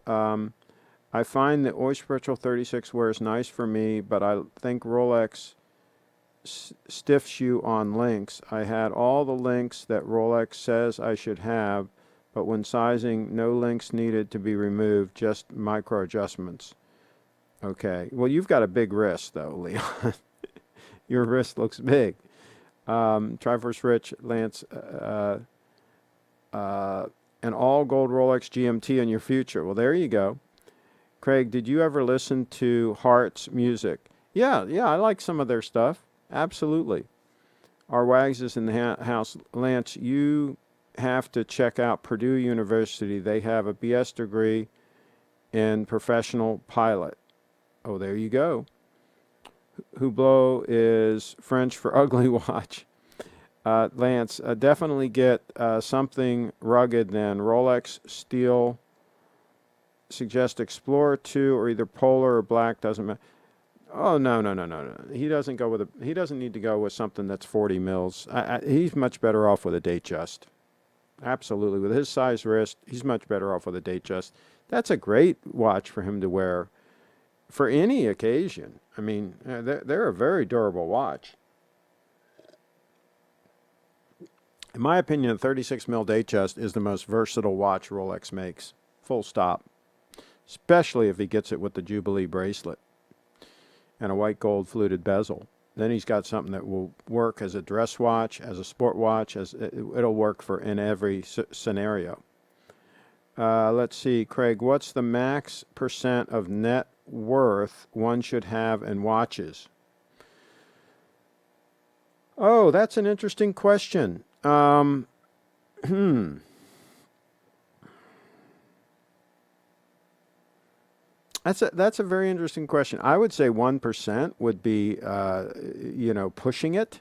Speaker 1: I find the Oyster Spectral 36 wears nice for me, but I think Rolex stiffs you on links. I had all the links that Rolex says I should have, but when sizing, no links needed to be removed, just micro adjustments. Okay. Well, you've got a big wrist, though, Leon. Your wrist looks big. Triforce Rich, Lance, an all gold Rolex GMT in your future. Well, there you go. Craig, did you ever listen to Heart's music? Yeah, I like some of their stuff. Absolutely. Our Wags is in the house. Lance, you have to check out Purdue University. They have a BS degree in professional pilot. Oh, there you go. Hublot is French for ugly watch. Lance, definitely get something rugged then. Rolex steel. Suggest Explorer 2 or either polar or black, doesn't matter. Oh, no. He doesn't go with he doesn't need to go with something that's 40 mils. He's much better off with a Datejust. Absolutely. With his size wrist, he's much better off with a Datejust. That's a great watch for him to wear for any occasion. I mean, they're a very durable watch. In my opinion, a 36 mil Datejust is the most versatile watch Rolex makes. Full stop. Especially if he gets it with the Jubilee bracelet and a white gold fluted bezel. Then he's got something that will work as a dress watch, as a sport watch, it'll work for in every scenario. Let's see, Craig, what's the max percent of net worth one should have in watches? Oh, that's an interesting question. That's a very interesting question. I would say 1% would be, pushing it.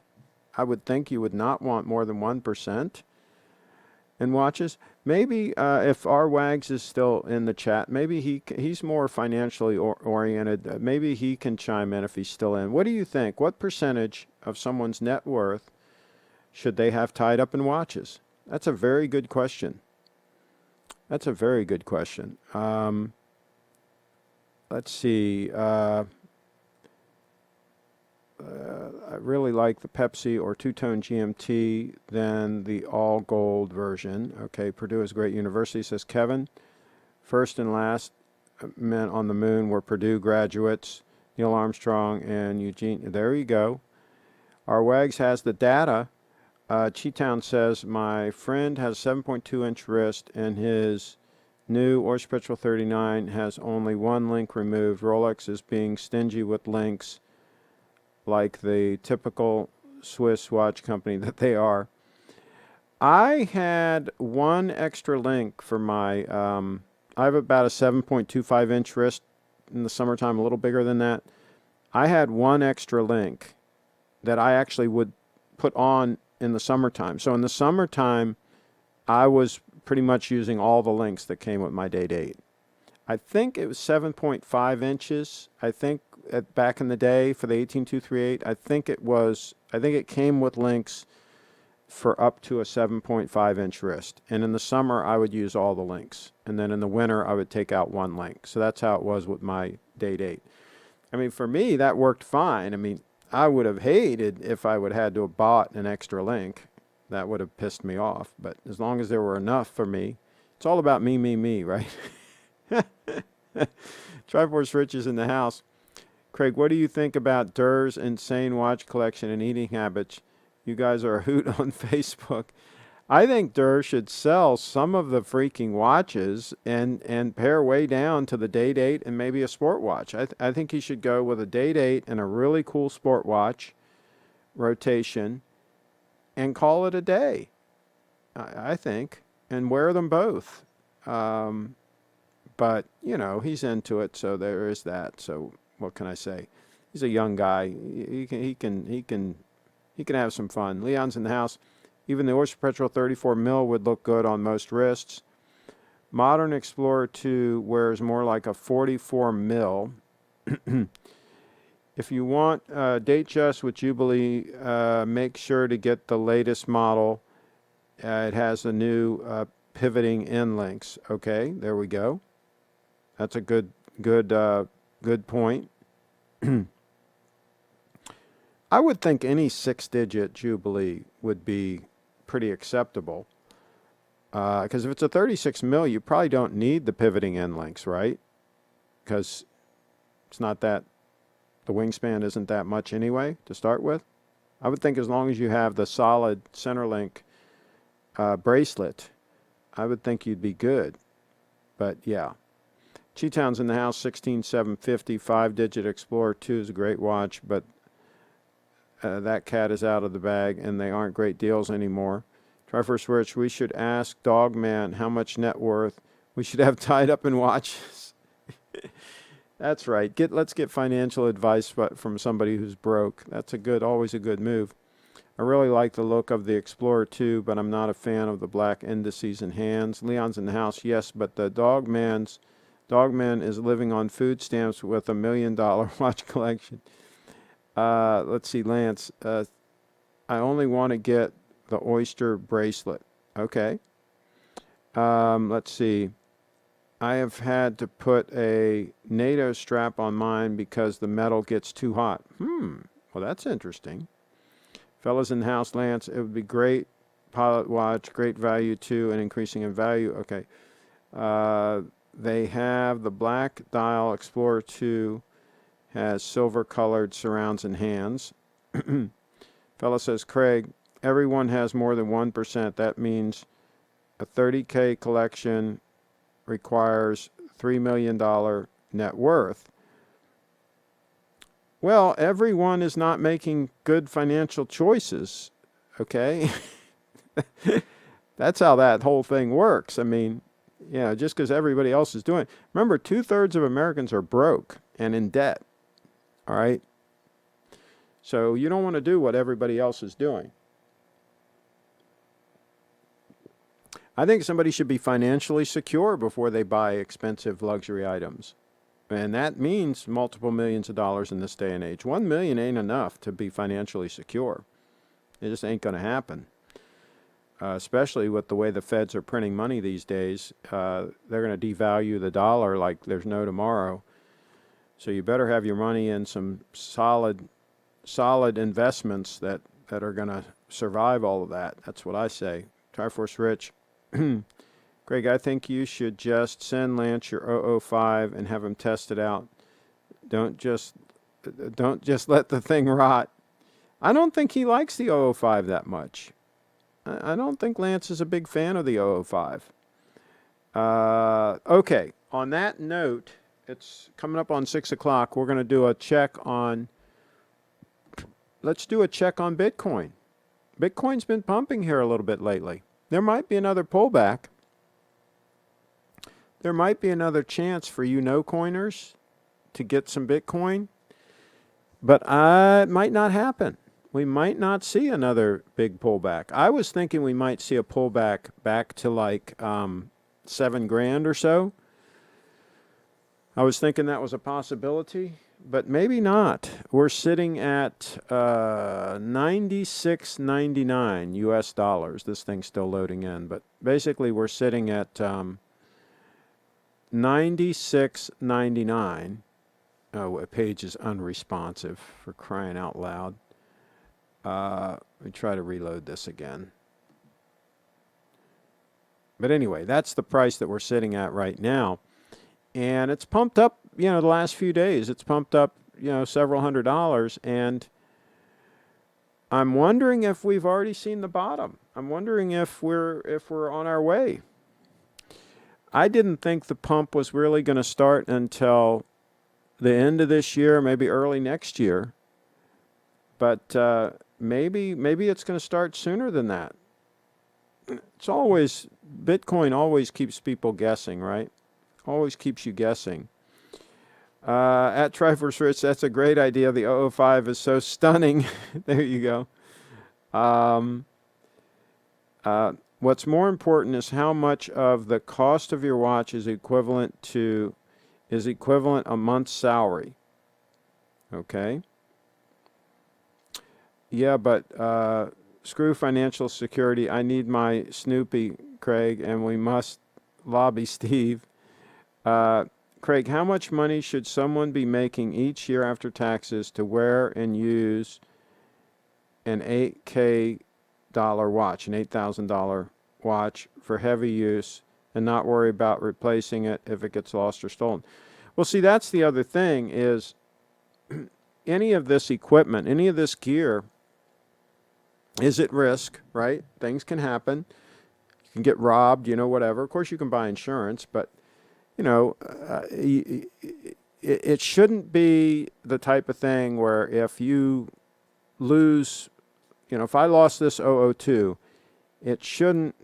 Speaker 1: I would think you would not want more than 1% in watches. Maybe if our Wags is still in the chat, maybe he's more financially oriented. Maybe he can chime in if he's still in. What do you think? What percentage of someone's net worth should they have tied up in watches? That's a very good question. Let's see. I really like the Pepsi or two-tone GMT than the all-gold version. Okay, Purdue is a great university, says Kevin. First and last men on the moon were Purdue graduates, Neil Armstrong and Eugene. There you go. Our Wags has the data. Cheetown says, my friend has a 7.2-inch wrist and his new Oyster Spectral 39 has only one link removed. Rolex is being stingy with links like the typical Swiss watch company that they are. I had one extra link for my, I have about a 7.25 inch wrist in the summertime, a little bigger than that. I had one extra link that I actually would put on in the summertime. So in the summertime, I was pretty much using all the links that came with my date 8. I think it was 7.5 inches. I think back in the day for the 18238, I think it came with links for up to a 7.5 inch wrist. And in the summer, I would use all the links. And then in the winter, I would take out one link. So that's how it was with my date 8. I mean, for me, that worked fine. I mean, I would have hated if I would have had to have bought an extra link. That would have pissed me off. But as long as there were enough for me, it's all about me, right? Triforce Rich is in the house. Craig, what do you think about Durr's insane watch collection and eating habits? You guys are a hoot on Facebook. I think Durr should sell some of the freaking watches and pare way down to the date 8 and maybe a sport watch. I think he should go with a date 8 and a really cool sport watch rotation and call it a day, I think, and wear them both. But, you know, he's into it, so there is that. So what can I say? He's a young guy. He can have some fun. Leon's in the house. Even the Oyster Petrol 34 mil would look good on most wrists. Modern Explorer 2 wears more like a 44 mil. If you want date just with Jubilee, make sure to get the latest model. It has the new pivoting end links. Okay, there we go. That's a good point. I would think any 6-digit Jubilee would be pretty acceptable. Because if it's a 36 mil, you probably don't need the pivoting end links, right? Because it's not that, the wingspan isn't that much anyway to start with. I would think as long as you have the solid center link bracelet, I would think you'd be good. But yeah. Cheetown's in the house, 16750, 5-digit Explorer 2 is a great watch, but that cat is out of the bag and they aren't great deals anymore. Triforce Rich, we should ask Dogman how much net worth we should have tied up in watches. That's right. Let's get financial advice from somebody who's broke. That's always a good move. I really like the look of the Explorer 2, but I'm not a fan of the black indices and hands. Leon's in the house, yes, but the Dogman is living on food stamps with $1 million watch collection. Let's see, Lance. I only want to get the Oyster bracelet. Okay. Let's see. I have had to put a NATO strap on mine because the metal gets too hot. Well, that's interesting. Fellas in the house, Lance, it would be great pilot watch, great value too, and increasing in value. Okay. They have the black dial Explorer 2 has silver colored surrounds and hands. Fella says, Craig, everyone has more than 1%. That means a 30K collection requires $3 million net worth. Well, everyone is not making good financial choices, okay? That's how that whole thing works. I mean, just because everybody else is doing it. Remember, 2/3 of Americans are broke and in debt, all right? So you don't want to do what everybody else is doing. I think somebody should be financially secure before they buy expensive luxury items. And that means multiple millions of dollars in this day and age. 1 million ain't enough to be financially secure. It just ain't going to happen. Especially with the way the feds are printing money these days. They're going to devalue the dollar like there's no tomorrow. So you better have your money in some solid investments that are going to survive all of that. That's what I say. Triforce Rich. Greg, I think you should just send Lance your 005 and have him test it out. Don't just let the thing rot. I don't think he likes the 005 that much. I don't think Lance is a big fan of the 005. Okay, on that note, it's coming up on 6 o'clock. We're going to do a check on, let's do a check on Bitcoin. Bitcoin's been pumping here a little bit lately. There might be another pullback. There might be another chance for you no-coiners to get some Bitcoin, but it might not happen. We might not see another big pullback. I was thinking we might see a pullback back to like $7,000 or so. I was thinking that was a possibility, but maybe not. We're sitting at 96.99 US dollars. This thing's still loading in, but basically we're sitting at 96.99. Oh, a page is unresponsive, for crying out loud. Let me try to reload this again. But anyway, that's the price that we're sitting at right now. And it's pumped up, the last few days. It's pumped up, several $100s. And I'm wondering if we've already seen the bottom. I'm wondering if we're on our way. I didn't think the pump was really going to start until the end of this year, maybe early next year. But maybe it's going to start sooner than that. Bitcoin always keeps people guessing, right? Always keeps you guessing. At Triforce Rich, that's a great idea. The 005 is so stunning. There you go. What's more important is how much of the cost of your watch is equivalent a month's salary. Okay. Yeah, but screw financial security. I need my Snoopy, Craig, and we must lobby Steve. Craig, how much money should someone be making each year after taxes to wear and use an $8,000 watch, an $8,000 watch for heavy use and not worry about replacing it if it gets lost or stolen? Well, see, that's the other thing is any of this equipment, any of this gear is at risk, right? Things can happen. You can get robbed, whatever. Of course, you can buy insurance, but it shouldn't be the type of thing where if you lose, if I lost this 002, it shouldn't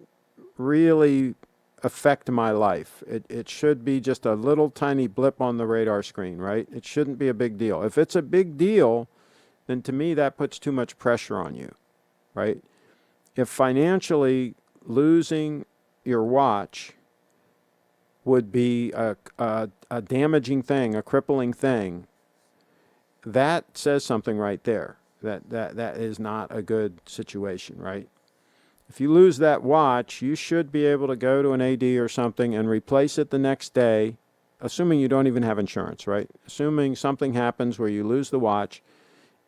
Speaker 1: really affect my life. It should be just a little tiny blip on the radar screen, right? It shouldn't be a big deal. If it's a big deal, then to me that puts too much pressure on you, right? If financially losing your watch would be a damaging thing, a crippling thing, that says something right there. That is not a good situation, right? If you lose that watch, you should be able to go to an AD or something and replace it the next day, assuming you don't even have insurance, right? Assuming something happens where you lose the watch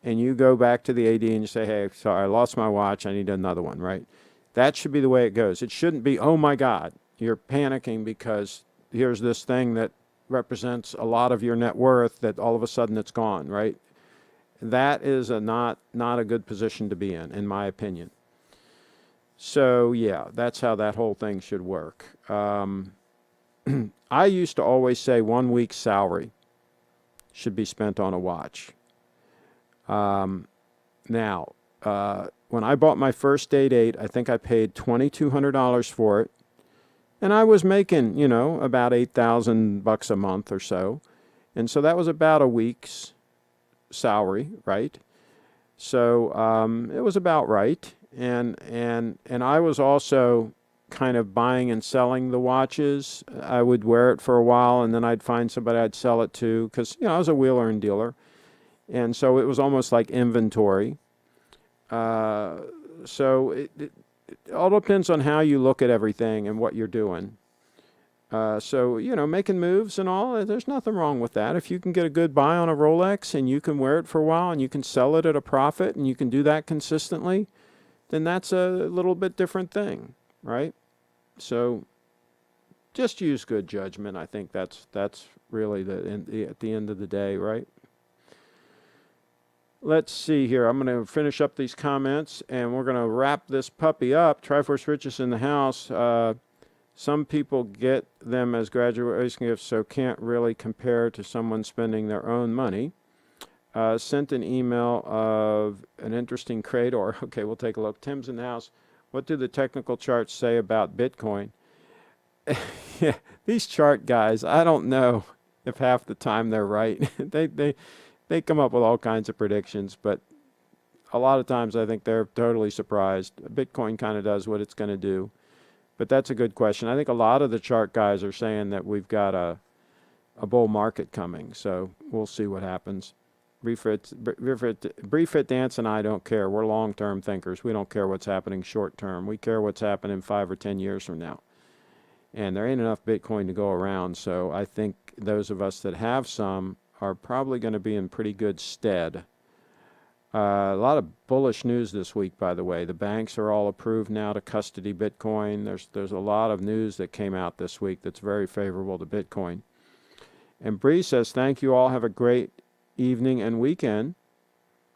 Speaker 1: and you go back to the AD and you say, hey, sorry, I lost my watch, I need another one, right? That should be the way it goes. It shouldn't be, oh my God, you're panicking because here's this thing that represents a lot of your net worth that all of a sudden it's gone, right? That is not a good position to be in my opinion. So yeah, that's how that whole thing should work. I used to always say 1 week's salary should be spent on a watch. Now, when I bought my first Date 8, I think I paid $2,200 for it. And I was making, about $8,000 a month or so. And so that was about a week's salary, right? So it was about right. And I was also kind of buying and selling the watches. I would wear it for a while and then I'd find somebody I'd sell it to because, I was a wheeler and dealer. And so it was almost like inventory. So it all depends on how you look at everything and what you're doing. So, making moves and all, there's nothing wrong with that. If you can get a good buy on a Rolex and you can wear it for a while and you can sell it at a profit and you can do that consistently, then that's a little bit different thing, right? So just use good judgment. I think that's really at the end of the day, right? Let's see here. I'm going to finish up these comments, and we're going to wrap this puppy up. Triforce Riches in the house. Some people get them as graduation gifts, so can't really compare to someone spending their own money. Sent an email of an interesting Crador. Okay, we'll take a look. Tim's in the house. What do the technical charts say about Bitcoin? Yeah, these chart guys, I don't know if half the time they're right. They come up with all kinds of predictions, but a lot of times I think they're totally surprised. Bitcoin kind of does what it's going to do. But that's a good question. I think a lot of the chart guys are saying that we've got a bull market coming, so we'll see what happens. Briefit Dance and I don't care. We're long-term thinkers. We don't care what's happening short-term. We care what's happening 5 or 10 years from now. And there ain't enough Bitcoin to go around, so I think those of us that have some are probably going to be in pretty good stead. A lot of bullish news this week, by the way. The banks are all approved now to custody Bitcoin. There's a lot of news that came out this week that's very favorable to Bitcoin. And Bree says, thank you all. Have a great evening and weekend.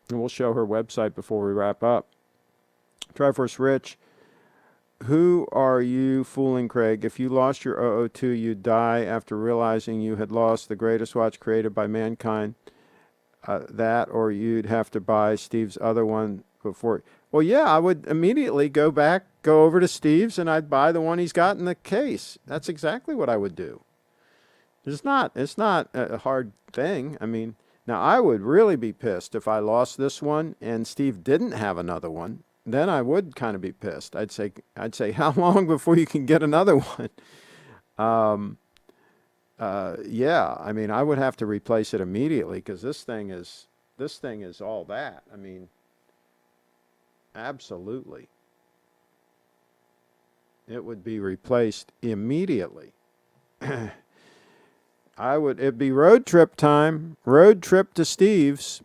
Speaker 1: And we'll show her website before we wrap up. Triforce Rich, who are you fooling, Craig? If you lost your 002, you'd die after realizing you had lost the greatest watch created by mankind. That, or you'd have to buy Steve's other one before. Well, yeah, I would immediately go over to Steve's, and I'd buy the one he's got in the case. That's exactly what I would do. It's not a hard thing. I mean, now I would really be pissed if I lost this one and Steve didn't have another one. Then I would kind of be pissed. I'd say, how long before you can get another one? Yeah, I mean, I would have to replace it immediately because this thing is all that. I mean, absolutely. It would be replaced immediately. It'd be road trip time, road trip to Steve's,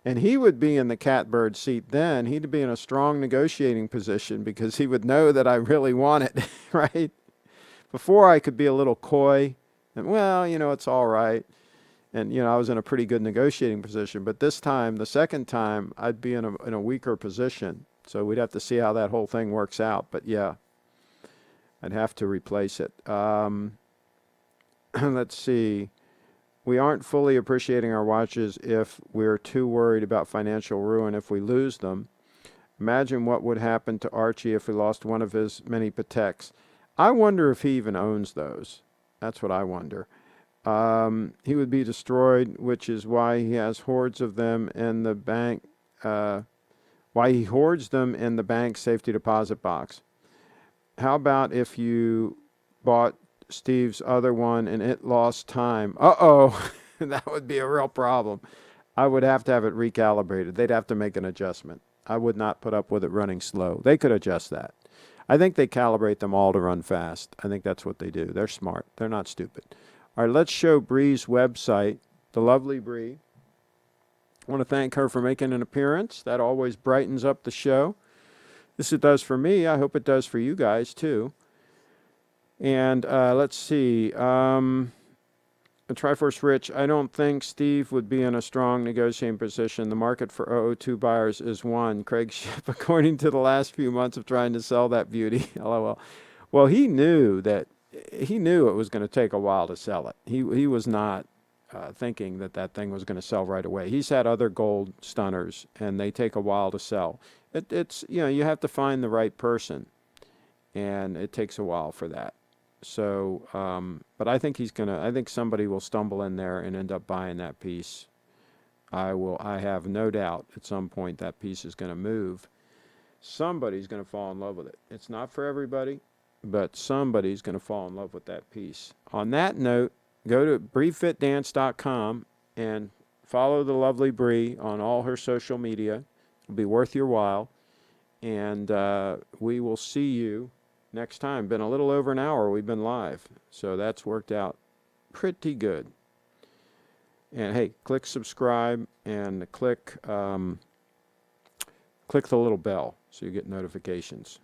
Speaker 1: and he would be in the catbird seat then. He'd be in a strong negotiating position because he would know that I really want it, right? Before I could be a little coy and, well, it's all right. And, I was in a pretty good negotiating position. But this time, the second time, I'd be in a weaker position. So we'd have to see how that whole thing works out. But, yeah, I'd have to replace it. Let's see. We aren't fully appreciating our watches if we're too worried about financial ruin if we lose them. Imagine what would happen to Archie if we lost one of his many Pateks. I wonder if he even owns those. That's what I wonder. He would be destroyed, which is why he has hordes of them in the bank. Why he hoards them in the bank safety deposit box. How about if you bought Steve's other one and it lost time? Uh-oh, that would be a real problem. I would have to have it recalibrated. They'd have to make an adjustment. I would not put up with it running slow. They could adjust that. I think they calibrate them all to run fast. I think that's what they do. They're smart. They're not stupid. All right, let's show Bree's website, the lovely Bree. I want to thank her for making an appearance. That always brightens up the show. This it does for me. I hope it does for you guys, too. And let's see. Triforce Rich, I don't think Steve would be in a strong negotiating position. The market for 002 buyers is one. CraigShip, according to the last few months of trying to sell that beauty. LOL. Well, he knew it was going to take a while to sell it. He was not thinking that thing was going to sell right away. He's had other gold stunners, and they take a while to sell. It's you have to find the right person, and it takes a while for that. So, but I think I think somebody will stumble in there and end up buying that piece. I have no doubt at some point that piece is going to move. Somebody's going to fall in love with it. It's not for everybody, but somebody's going to fall in love with that piece. On that note, go to briefitdance.com and follow the lovely Bree on all her social media. It'll be worth your while. And we will see you next time. Been a little over an hour we've been live, so that's worked out pretty good. And hey, click subscribe and click the little bell so you get notifications.